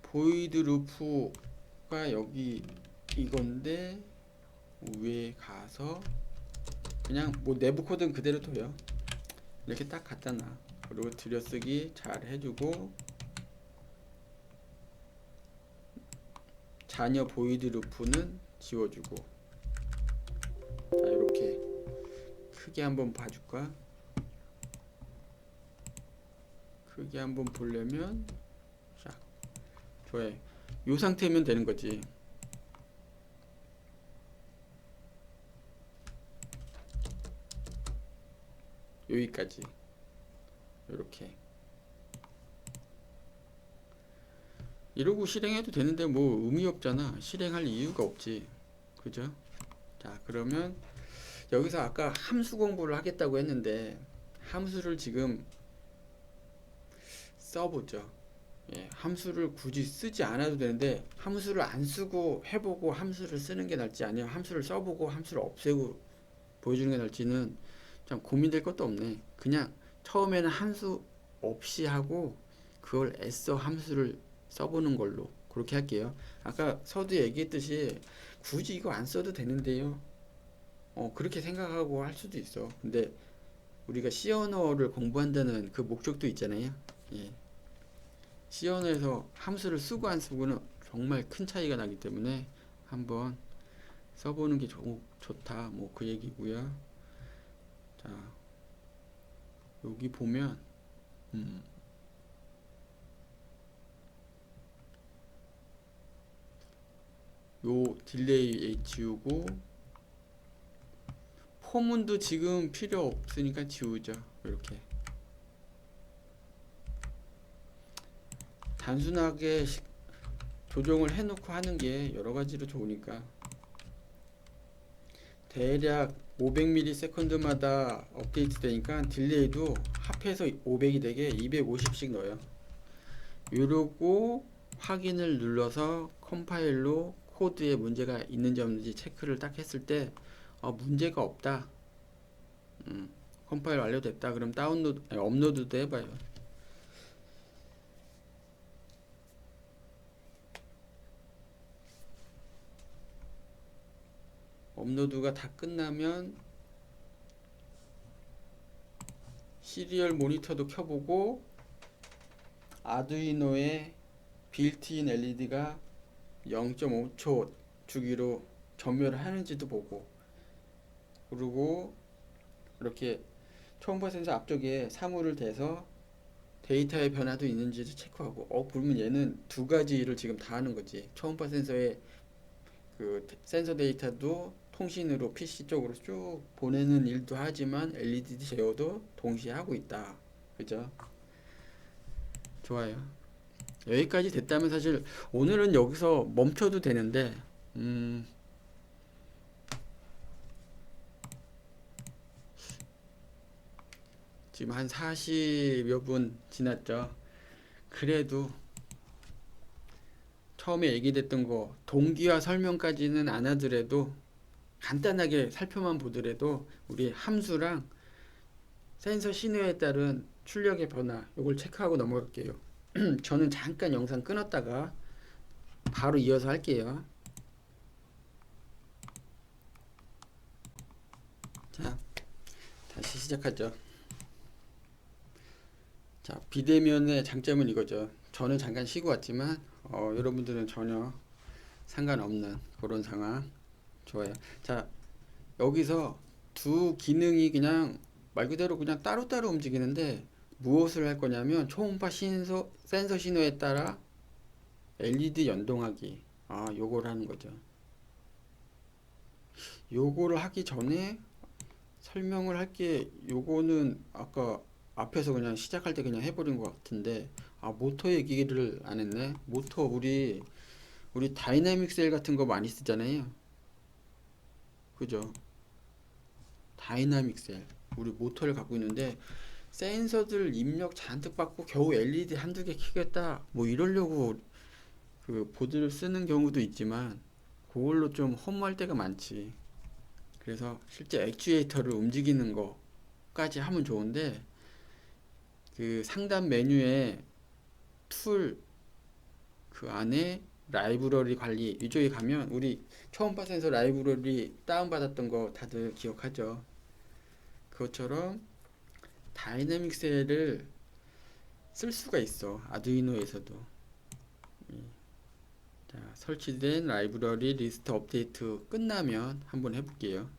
[SPEAKER 1] 보이드 루프가 여기 이건데 위에 가서 그냥 뭐 내부 코드는 그대로 둬요. 이렇게 딱 갖다 놔. 그리고 들여쓰기 잘 해주고 자녀 보이드 루프는 지워주고. 자, 이렇게 크게 한번 봐줄까? 크게 한번 보려면 자, 좋아요. 이 상태면 되는 거지. 여기까지 이렇게 이러고 실행해도 되는데 뭐 의미 없잖아. 실행할 이유가 없지. 그죠? 자, 그러면 여기서 아까 함수 공부를 하겠다고 했는데 함수를 지금 써보죠. 예, 함수를 굳이 쓰지 않아도 되는데 함수를 안 쓰고 해보고 함수를 쓰는 게 나을지 아니면 함수를 써보고 함수를 없애고 보여주는 게 나을지는 참 고민될 것도 없네. 그냥 처음에는 함수 없이 하고 그걸 애써 함수를 써보는 걸로 그렇게 할게요. 아까 서두에 얘기했듯이 굳이 이거 안 써도 되는데요. 그렇게 생각하고 할 수도 있어. 근데 우리가 C 언어를 공부한다는 그 목적도 있잖아요. 예. C 언어에서 함수를 쓰고 안 쓰고는 정말 큰 차이가 나기 때문에 한번 써보는 게 좋다. 뭐 그 얘기고요. 자, 여기 보면 요 딜레이 지우고 포문도 지금 필요 없으니까 지우죠. 이렇게 단순하게 조정을 해놓고 하는 게 여러 가지로 좋으니까 대략 500ms마다 업데이트 되니까 딜레이도 합해서 500이 되게 250씩 넣어요. 이러고 확인을 눌러서 컴파일로 코드에 문제가 있는지 없는지 체크를 딱 했을 때 문제가 없다. 컴파일 완료됐다. 그럼 업로드도 해봐요. 업로드가 다 끝나면 시리얼 모니터도 켜보고 아두이노의 빌트인 LED가 0.5초 주기로 점유를 하는지도 보고, 그리고 이렇게 초음파 센서 앞쪽에 사물을 대서 데이터의 변화도 있는지도 체크하고, 그러면 얘는 두 가지 일을 지금 다 하는 거지. 초음파 센서의 그 센서 데이터도 통신으로 PC 쪽으로 쭉 보내는 일도 하지만 LED 제어도 동시에 하고 있다. 그죠? 좋아요. 여기까지 됐다면 사실 오늘은 여기서 멈춰도 되는데, 지금 한 40여 분 지났죠. 그래도 처음에 얘기됐던 거 동기화 설명까지는 안 하더라도 간단하게 살펴만 보더라도 우리 함수랑 센서 신호에 따른 출력의 변화 이걸 체크하고 넘어갈게요. 저는 잠깐 영상 끊었다가 바로 이어서 할게요. 자, 다시 시작하죠. 자, 비대면의 장점은 이거죠. 저는 잠깐 쉬고 왔지만 여러분들은 전혀 상관없는 그런 상황. 좋아요. 자, 여기서 두 기능이 그냥 말 그대로 그냥 따로따로 움직이는데 무엇을 할 거냐면 초음파 센서 신호에 따라 LED 연동하기. 요걸 하는 거죠. 요거를 하기 전에 설명을 할 게 요거는 아까 앞에서 그냥 시작할 때 그냥 해버린 것 같은데 모터 얘기를 안 했네. 모터 우리 다이나믹 셀 같은 거 많이 쓰잖아요. 그죠? 다이나믹 셀 우리 모터를 갖고 있는데 센서들 입력 잔뜩 받고 겨우 LED 한두 개 켜겠다 뭐 이러려고 그 보드를 쓰는 경우도 있지만 그걸로 좀 허무할 때가 많지. 그래서 실제 액추에이터를 움직이는 거까지 하면 좋은데 그 상단 메뉴에 툴 그 안에 라이브러리 관리 이쪽에 가면 우리 초음파 센서 라이브러리 다운받았던 거 다들 기억하죠? 그것처럼 다이내믹 셀을 쓸 수가 있어. 아두이노에서도. 자, 설치된 라이브러리 리스트 업데이트 끝나면 한번 해볼게요.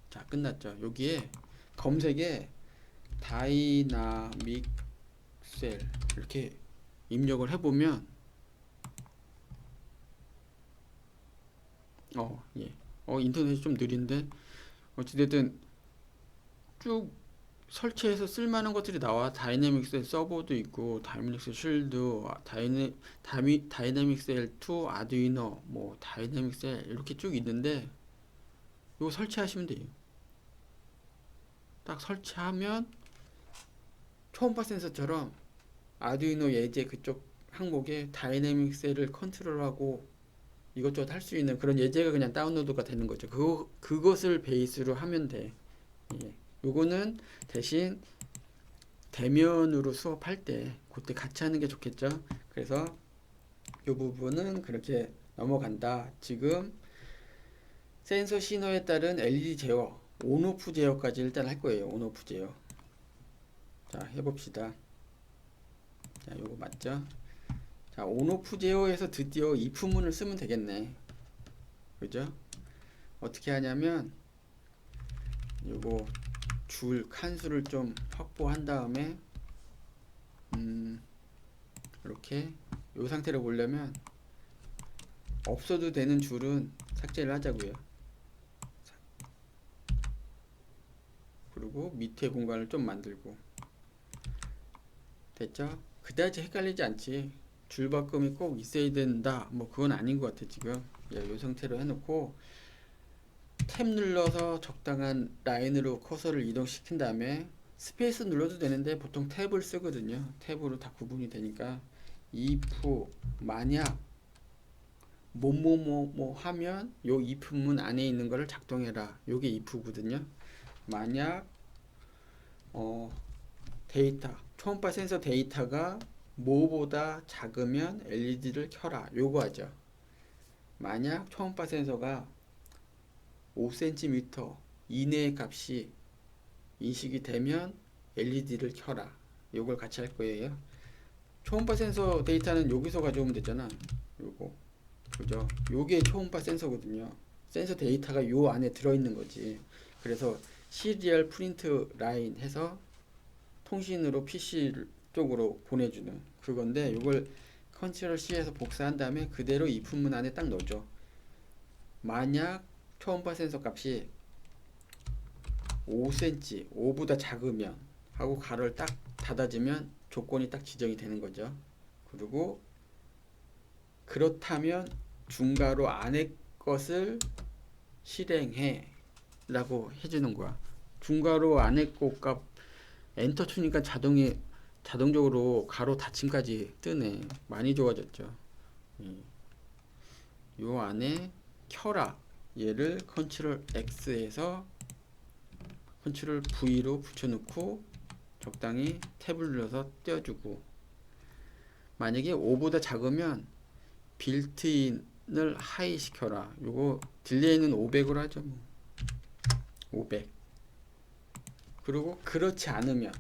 [SPEAKER 1] 자, 끝났죠. 여기에 검색에 다이나믹 셀 이렇게 입력을 해보면 예. 인터넷이 좀 느린데 어찌됐든 쭉 설치해서 쓸만한 것들이 나와. 다이내믹 셀 서버도 있고 다이내믹 셀 쉴드, 다이내믹 셀2 아두이노, 뭐 다이내믹 셀 이렇게 쭉 있는데 이거 설치하시면 돼요. 딱 설치하면 초음파 센서처럼 아두이노 예제 그쪽 항목에 다이내믹 셀을 컨트롤하고 이것저것 할 수 있는 그런 예제가 그냥 다운로드가 되는 거죠. 그것을 베이스로 하면 돼. 예. 요거는 대신 대면으로 수업할 때 그때 같이 하는 게 좋겠죠. 그래서 요 부분은 그렇게 넘어간다. 지금 센서 신호에 따른 LED 제어, 온오프 제어까지 일단 할 거예요. 온오프 제어. 자, 해봅시다. 자, 요거 맞죠? 자, 온오프 제어에서 드디어 if문을 쓰면 되겠네. 그죠? 어떻게 하냐면 요거 줄 칸수를 좀 확보한 다음에 이렇게 요 상태로 보려면 없어도 되는 줄은 삭제를 하자고요. 그리고 밑에 공간을 좀 만들고 됐죠? 그다지 헷갈리지 않지. 줄바꿈이 꼭 있어야 된다 뭐 그건 아닌 것 같아 지금. 예, 요 상태로 해놓고 탭 눌러서 적당한 라인으로 커서를 이동시킨 다음에 스페이스 눌러도 되는데 보통 탭을 쓰거든요. 탭으로 다 구분이 되니까 if 만약 뭐뭐뭐뭐 하면 요 if문 안에 있는 거를 작동해라. 요게 if거든요. 만약 데이터 초음파 센서 데이터가 뭐보다 작으면 LED를 켜라. 요거 하죠. 만약 초음파 센서가 5cm 이내의 값이 인식이 되면 LED를 켜라. 요걸 같이 할 거예요. 초음파 센서 데이터는 여기서 가져오면 되잖아. 요거. 그죠? 요게 초음파 센서거든요. 센서 데이터가 요 안에 들어있는 거지. 그래서 시리얼 프린트 라인 해서 통신으로 PC 쪽으로 보내주는 그건데 요걸 컨트롤 C에서 복사한 다음에 그대로 if문 안에 딱 넣어줘. 만약 초음파 센서 값이 5cm, 5보다 작으면 하고 가로를 딱 닫아주면 조건이 딱 지정이 되는 거죠. 그리고 그렇다면 중괄호 안에 것을 실행해 라고 해주는 거야. 중괄호 안에 것 값 엔터 치니까 자동적으로 가로 닫힘까지 뜨네. 많이 좋아졌죠. 요 안에 켜라 얘를 컨트롤 X에서 컨트롤 V로 붙여놓고 적당히 탭을 눌러서 떼어주고 만약에 5보다 작으면 빌트인을 하이 시켜라. 요거 딜레이는 500으로 하죠. 뭐. 500. 그리고 그렇지 않으면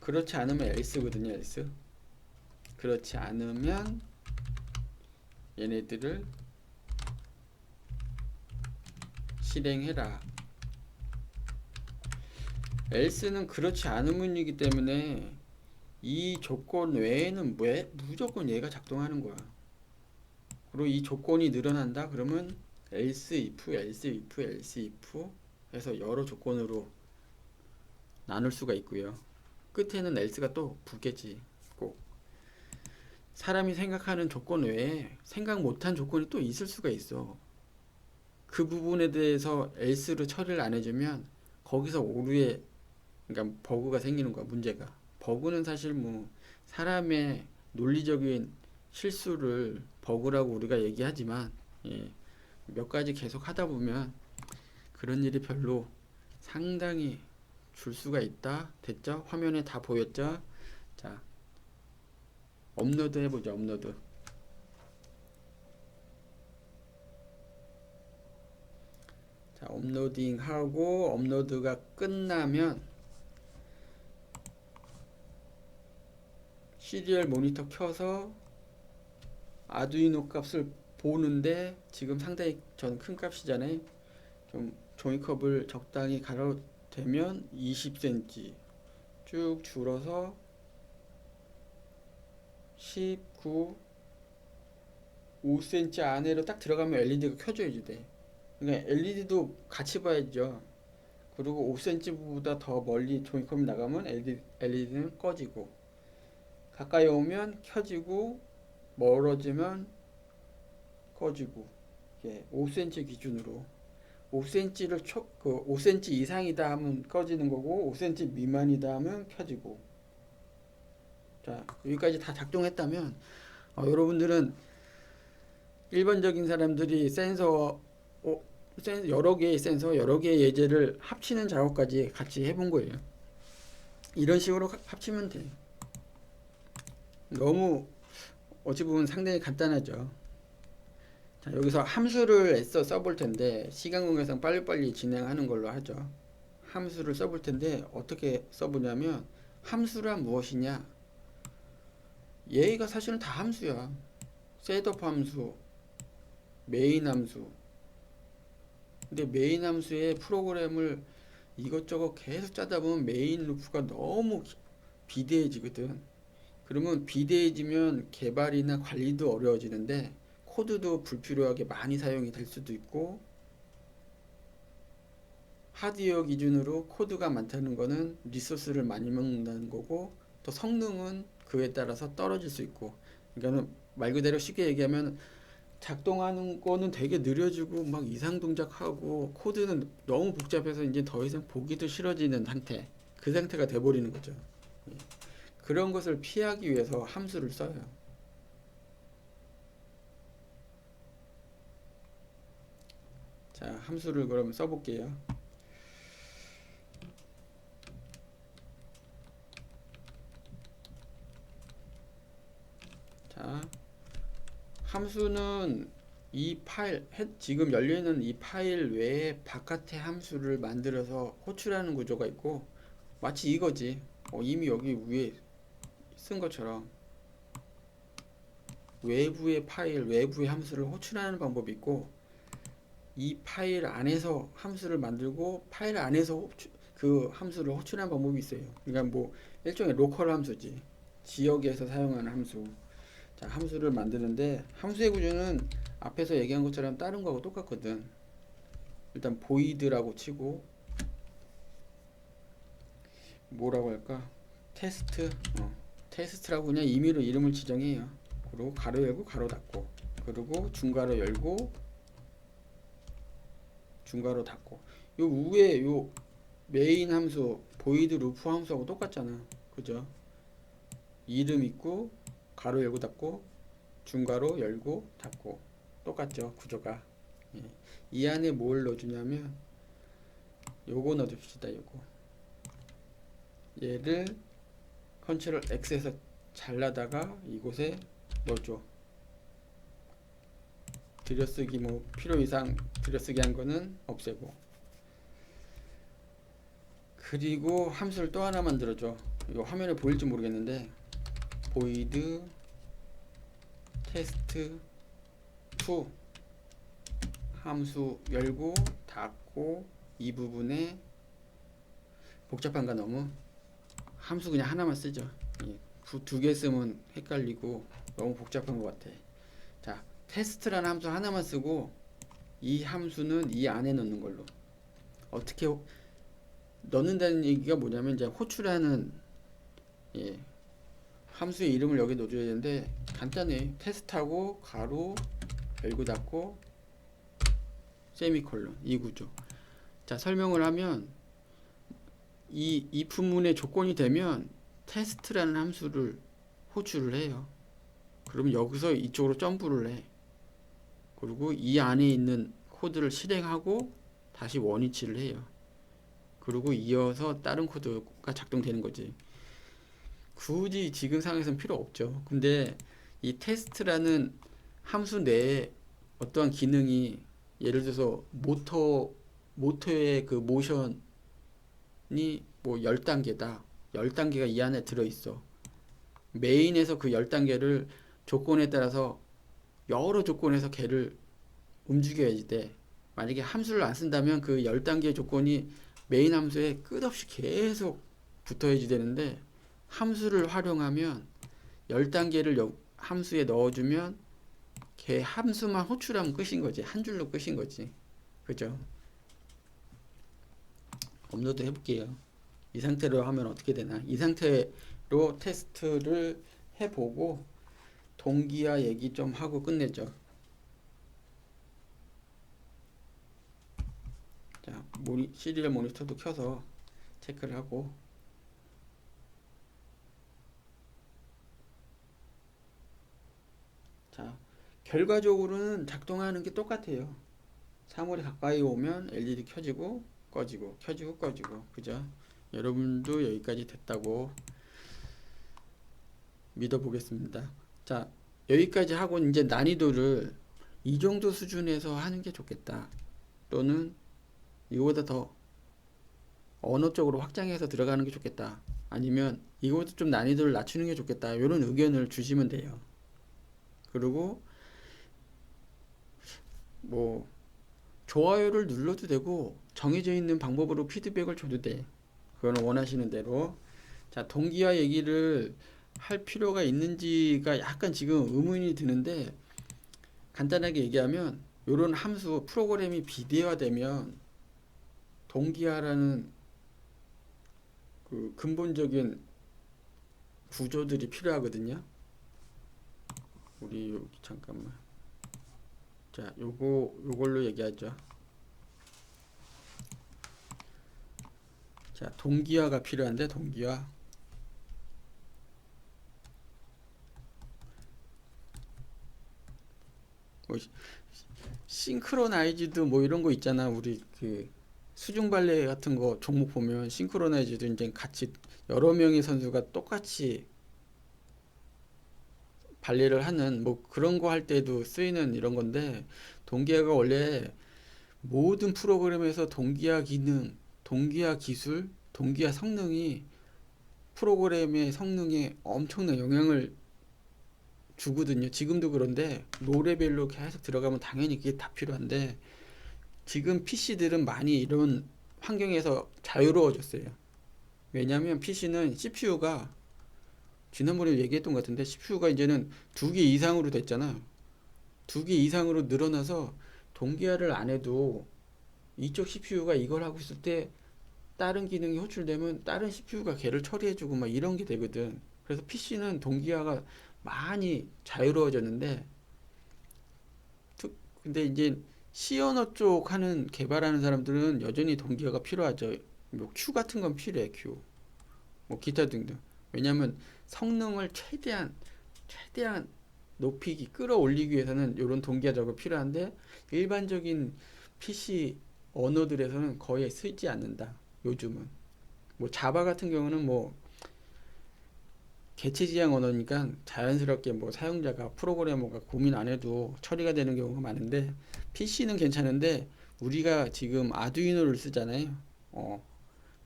[SPEAKER 1] else거든요. else. 그렇지 않으면 얘네들을 실행해라. else는 그렇지 않으면이기 때문에 이 조건 외에는 무조건 얘가 작동하는 거야. 그리고 이 조건이 늘어난다 그러면 else if 해서 여러 조건으로 나눌 수가 있고요. 끝에는 else가 또 붙겠지. 꼭 사람이 생각하는 조건 외에 생각 못한 조건이 또 있을 수가 있어. 그 부분에 대해서 else로 처리를 안 해주면 거기서 오류에 그러니까 버그가 생기는 거야. 문제가. 버그는 사실 뭐 사람의 논리적인 실수를 버그라고 우리가 얘기하지만 몇 가지 계속 하다 보면 그런 일이 별로 상당히 줄 수가 있다. 됐죠? 화면에 다 보였죠? 자, 업로드 해보자. 업로드. 자, 업로딩 하고 업로드가 끝나면 시리얼 모니터 켜서 아두이노 값을 보는데 지금 상당히 전 큰 값이잖아요. 좀 종이컵을 적당히 가로대면 20cm 쭉 줄어서 19, 5cm 안으로 딱 들어가면 LED가 켜져야지 돼. 그러니까 LED도 같이 봐야죠. 그리고 5cm보다 더 멀리 종이컵이 나가면 LED는 꺼지고, 가까이 오면 켜지고, 멀어지면 꺼지고. 예, 5cm 기준으로 5cm를 5cm 이상이다 하면 꺼지는 거고 5cm 미만이다 하면 켜지고. 자, 여기까지 다 작동했다면 여러분들은 일반적인 사람들이 여러 개의 센서, 여러 개의 예제를 합치는 작업까지 같이 해본 거예요. 이런 식으로 합치면 돼. 너무 어찌 보면 상당히 간단하죠. 자, 여기서 함수를 애써 써볼 텐데 시간 관계상 빨리빨리 진행하는 걸로 하죠. 함수를 써볼 텐데 어떻게 써보냐면, 함수란 무엇이냐? 얘가 사실은 다 함수야. 셋업 함수, 메인 함수. 근데 메인 함수의 프로그램을 이것저것 계속 짜다 보면 메인 루프가 너무 비대해지거든. 그러면 비대해지면 개발이나 관리도 어려워지는데 코드도 불필요하게 많이 사용이 될 수도 있고, 하드웨어 기준으로 코드가 많다는 거는 리소스를 많이 먹는다는 거고, 또 성능은 그에 따라서 떨어질 수 있고. 그러니까 말 그대로 쉽게 얘기하면 작동하는 거는 되게 느려지고 막 이상 동작하고 코드는 너무 복잡해서 이제 더 이상 보기도 싫어지는 상태, 그 상태가 돼버리는 거죠. 그런 것을 피하기 위해서 함수를 써요. 자, 함수를 그러면 써볼게요. 자, 함수는 이 파일, 지금 열려있는 이 파일 외에 바깥에 함수를 만들어서 호출하는 구조가 있고, 마치 이거지. 이미 여기 위에 쓴 것처럼 외부의 파일, 외부의 함수를 호출하는 방법이 있고, 이 파일 안에서 함수를 만들고 파일 안에서 그 함수를 호출하는 방법이 있어요. 그러니까 뭐 일종의 로컬 함수지. 지역에서 사용하는 함수. 자, 함수를 만드는데 함수의 구조는 앞에서 얘기한 것처럼 다른 거하고 똑같거든. 일단 void라고 치고, 뭐라고 할까? 테스트라고 그냥 임의로 이름을 지정해요. 그리고 가로 열고 가로 닫고, 그리고 중괄호 열고 중괄호 닫고. 요 위에 요 메인 함수 void 루프 함수하고 똑같잖아. 그죠? 이름 있고 가로 열고 닫고 중괄호 열고 닫고 똑같죠, 구조가. 예. 이 안에 뭘 넣어주냐면 요거 넣어줍시다. 요거 얘를 컨트롤 X에서 잘라다가 이곳에 넣어줘. 들여쓰기 뭐 필요 이상 들여쓰기 한 거는 없애고. 그리고 함수를 또 하나 만들어줘. 이거 화면에 보일지 모르겠는데 void test2 함수 열고 닫고, 이 부분에 복잡한가 너무? 함수 그냥 하나만 쓰죠. 두 개 쓰면 헷갈리고 너무 복잡한 것 같아. 자, 테스트라는 함수 하나만 쓰고 이 함수는 이 안에 넣는 걸로. 어떻게 넣는다는 얘기가 뭐냐면, 이제 호출하는 함수의 이름을 여기 넣어줘야 되는데 간단해. 테스트하고 가로 열고 닫고 세미콜론, 이 구조. 자, 설명을 하면 이 if 문의 조건이 되면 테스트라는 함수를 호출을 해요. 그러면 여기서 이쪽으로 점프를 해. 그리고 이 안에 있는 코드를 실행하고 다시 원위치를 해요. 그리고 이어서 다른 코드가 작동되는 거지. 굳이 지금 상황에서는 필요 없죠. 근데 이 테스트라는 함수 내에 어떠한 기능이 예를 들어서 모터의 그 모션이 뭐 10단계다. 10단계가 이 안에 들어있어. 메인에서 그 10단계를 조건에 따라서 여러 조건에서 걔를 움직여야지 돼. 만약에 함수를 안 쓴다면 그 10단계 조건이 메인 함수에 끝없이 계속 붙어야지 되는데 함수를 활용하면 10단계를 함수에 넣어주면 걔 함수만 호출하면 끝인 거지. 한 줄로 끝인 거지. 그죠? 업로드 해볼게요. 이 상태로 하면 어떻게 되나? 이 상태로 테스트를 해보고 동기화 얘기 좀 하고 끝내죠. 자, 시리얼 모니터도 켜서 체크를 하고 자, 결과적으로는 작동하는 게 똑같아요. 사물이 가까이 오면 LED 켜지고 꺼지고 켜지고 꺼지고 그죠? 여러분도 여기까지 됐다고 믿어보겠습니다. 자, 여기까지 하고 이제 난이도를 이 정도 수준에서 하는 게 좋겠다. 또는 이거보다 더 언어 쪽으로 확장해서 들어가는 게 좋겠다. 아니면 이거보다 좀 난이도를 낮추는 게 좋겠다. 이런 의견을 주시면 돼요. 그리고 뭐 좋아요를 눌러도 되고 정해져 있는 방법으로 피드백을 줘도 돼. 그거는 원하시는 대로. 자, 동기화 얘기를 할 필요가 있는지가 약간 지금 의문이 드는데 간단하게 얘기하면 이런 함수 프로그램이 비대화되면 동기화라는 그 근본적인 구조들이 필요하거든요. 우리 여기 잠깐만. 자, 요걸로 얘기하죠. 자, 동기화가 필요한데 동기화. 뭐 싱크로나이즈드 뭐 이런 거 있잖아. 우리 그 수중 발레 같은 거 종목 보면 싱크로나이즈드 이제 같이 여러 명의 선수가 똑같이 발레를 하는 뭐 그런 거 할 때도 쓰이는 이런 건데 동기화가 원래 모든 프로그램에서 동기화 기능, 동기화 기술, 동기화 성능이 프로그램의 성능에 엄청난 영향을 주거든요. 지금도 그런데 노레벨로 계속 들어가면 당연히 그게 다 필요한데 지금 PC들은 많이 이런 환경에서 자유로워졌어요. 왜냐하면 PC는 CPU가 지난번에 얘기했던 것 같은데 CPU가 이제는 2개 이상으로 됐잖아. 2개 이상으로 늘어나서 동기화를 안 해도 이쪽 CPU가 이걸 하고 있을 때 다른 기능이 호출되면 다른 CPU가 걔를 처리해주고 막 이런 게 되거든. 그래서 PC는 동기화가 많이 자유로워졌는데 근데 이제 C 언어 쪽 하는 개발하는 사람들은 여전히 동기화가 필요하죠. 뭐 Q 같은 건 필요해. Q 뭐 기타 등등. 왜냐하면 성능을 최대한 높이기 끌어올리기 위해서는 이런 동기화 작업이 필요한데 일반적인 PC 언어들에서는 거의 쓰지 않는다. 요즘은 뭐 자바 같은 경우는 뭐 개체 지향 언어니까 자연스럽게 뭐 사용자가 프로그래머가 고민 안 해도 처리가 되는 경우가 많은데 PC는 괜찮은데 우리가 지금 아두이노를 쓰잖아요.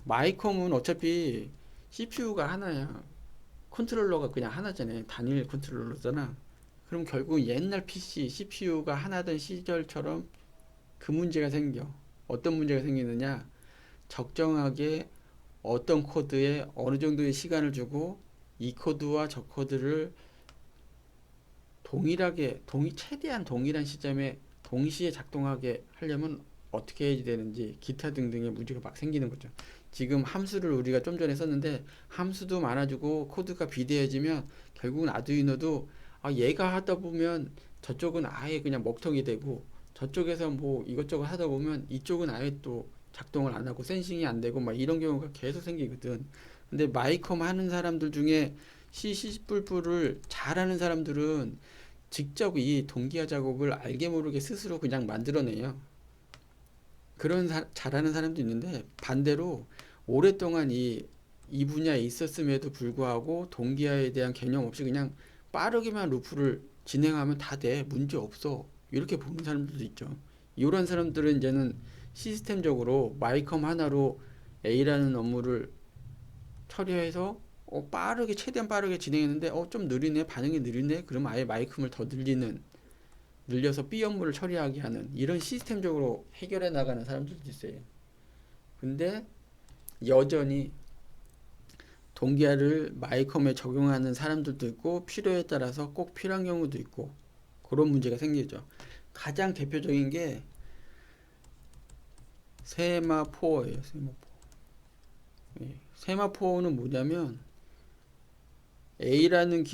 [SPEAKER 1] 마이컴은 어차피 CPU가 하나야. 컨트롤러가 그냥 하나잖아요. 단일 컨트롤러잖아. 그럼 결국 옛날 PC CPU가 하나던 시절처럼 그 문제가 생겨. 어떤 문제가 생기느냐? 적정하게 어떤 코드에 어느 정도의 시간을 주고 이 코드와 저 코드를 최대한 동일한 시점에 동시에 작동하게 하려면 어떻게 해야 되는지 기타 등등의 문제가 막 생기는 거죠. 지금 함수를 우리가 좀 전에 썼는데 함수도 많아지고 코드가 비대해지면 결국은 아두이노도 얘가 하다 보면 저쪽은 아예 그냥 먹통이 되고 저쪽에서 뭐 이것저것 하다 보면 이쪽은 아예 또 작동을 안 하고 센싱이 안 되고 막 이런 경우가 계속 생기거든. 근데 마이컴 하는 사람들 중에 C++을 잘하는 사람들은 직접 이 동기화 작업을 알게 모르게 스스로 그냥 만들어내요. 그런 잘하는 사람도 있는데 반대로 오랫동안 이 이 분야에 있었음에도 불구하고 동기화에 대한 개념 없이 그냥 빠르게만 루프를 진행하면 다 돼. 문제 없어. 이렇게 보는 사람들도 있죠. 이런 사람들은 이제는 시스템적으로 마이컴 하나로 A라는 업무를 처리해서 빠르게 최대한 빠르게 진행했는데 좀 느리네, 반응이 느리네, 그럼 아예 마이컴을 더 늘려서 B 업무를 처리하게 하는 이런 시스템적으로 해결해 나가는 사람들도 있어요. 근데 여전히 동기화를 마이컴에 적용하는 사람들도 있고 필요에 따라서 꼭 필요한 경우도 있고 그런 문제가 생기죠. 가장 대표적인 게 세마포어예요. 세마포어는 뭐냐면 A라는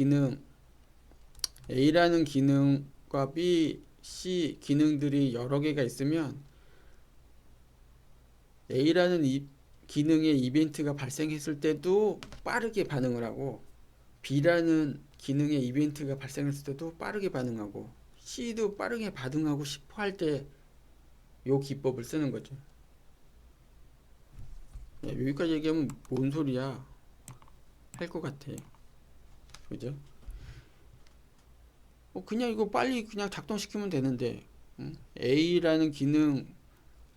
[SPEAKER 1] 기능과 B, C 기능들이 여러 개가 있으면 A라는 기능의 이벤트가 발생했을 때도 빠르게 반응을 하고 B라는 기능의 이벤트가 발생했을 때도 빠르게 반응하고 C도 빠르게 반응하고 싶어 할 때 요 기법을 쓰는 거죠. 여기까지 얘기하면 뭔 소리야 할 것 같아. 그죠? 그냥 이거 빨리 그냥 작동시키면 되는데 A라는 기능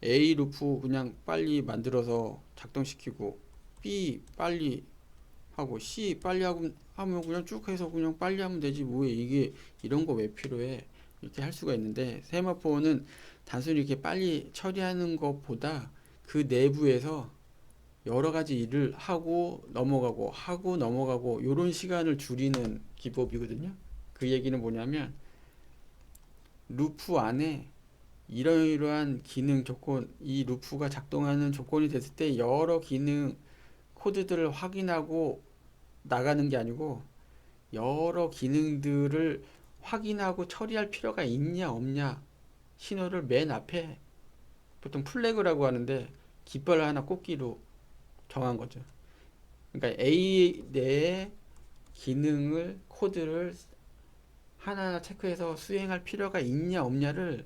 [SPEAKER 1] A 루프 그냥 빨리 만들어서 작동시키고 B 빨리 하고 C 빨리 하면 그냥 쭉 해서 그냥 빨리 하면 되지 뭐해 이게 이런 거 왜 필요해 이렇게 할 수가 있는데 세마포는 단순히 이렇게 빨리 처리하는 것보다 그 내부에서 여러 가지 일을 하고 넘어가고 이런 시간을 줄이는 기법이거든요. 그 얘기는 뭐냐면 루프 안에 이러이러한 기능 조건, 이 루프가 작동하는 조건이 됐을 때 여러 기능 코드들을 확인하고 나가는 게 아니고 여러 기능들을 확인하고 처리할 필요가 있냐 없냐 신호를 맨 앞에 보통 플래그라고 하는데 깃발 하나 꽂기로 정한 거죠. 그러니까 A 내에 기능을 코드를 하나하나 체크해서 수행할 필요가 있냐 없냐를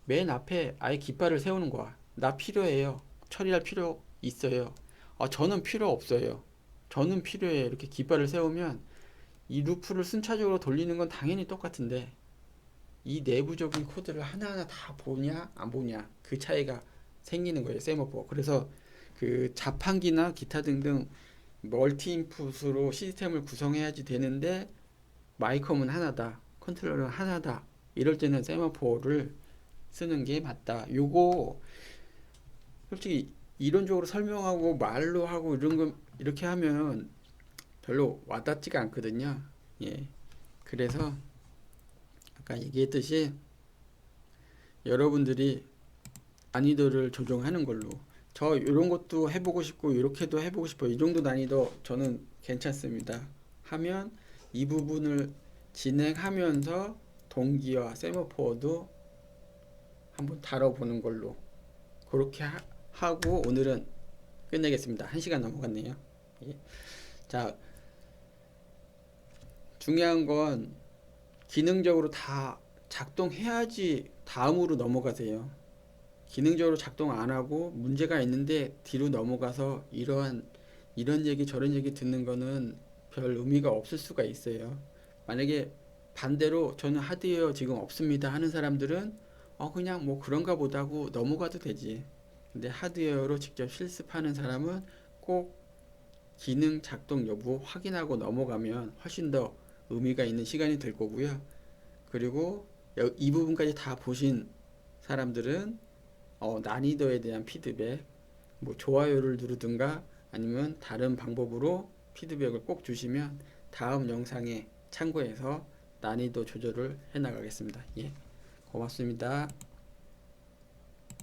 [SPEAKER 1] 맨 앞에 아예 깃발을 세우는 거야. 나 필요해요. 처리할 필요 있어요. 저는 필요 없어요. 저는 필요해요. 이렇게 깃발을 세우면 이 루프를 순차적으로 돌리는 건 당연히 똑같은데 이 내부적인 코드를 하나하나 다 보냐 안 보냐 그 차이가 생기는 거예요. 세마포. 그래서 그 자판기나 기타 등등 멀티 인풋으로 시스템을 구성해야지 되는데 마이컴은 하나다. 컨트롤러는 하나다. 이럴 때는 세마포를 쓰는 게 맞다. 요거 솔직히 이론적으로 설명하고 말로 하고 이런 거 이렇게 하면 별로 와닿지가 않거든요. 예. 그래서 아까 얘기했듯이 여러분들이 난이도를 조정하는 걸로 저 이런 것도 해보고 싶고 이렇게도 해보고 싶어 이 정도 난이도 저는 괜찮습니다 하면 이 부분을 진행하면서 동기와 세마포어도 한번 다뤄보는 걸로 그렇게 하고 오늘은 끝내겠습니다. 1시간 넘어갔네요. 예. 자, 중요한 건 기능적으로 다 작동해야지 다음으로 넘어가세요. 기능적으로 작동 안 하고 문제가 있는데 뒤로 넘어가서 이런 얘기 저런 얘기 듣는 거는 별 의미가 없을 수가 있어요. 만약에 반대로 저는 하드웨어 지금 없습니다 하는 사람들은 그냥 뭐 그런가 보다 하고 넘어가도 되지. 근데 하드웨어로 직접 실습하는 사람은 꼭 기능 작동 여부 확인하고 넘어가면 훨씬 더 의미가 있는 시간이 될 거고요. 그리고 이 부분까지 다 보신 사람들은 난이도에 대한 피드백, 뭐 좋아요를 누르든가 아니면 다른 방법으로 피드백을 꼭 주시면 다음 영상에 참고해서 난이도 조절을 해 나가겠습니다. 예, 고맙습니다.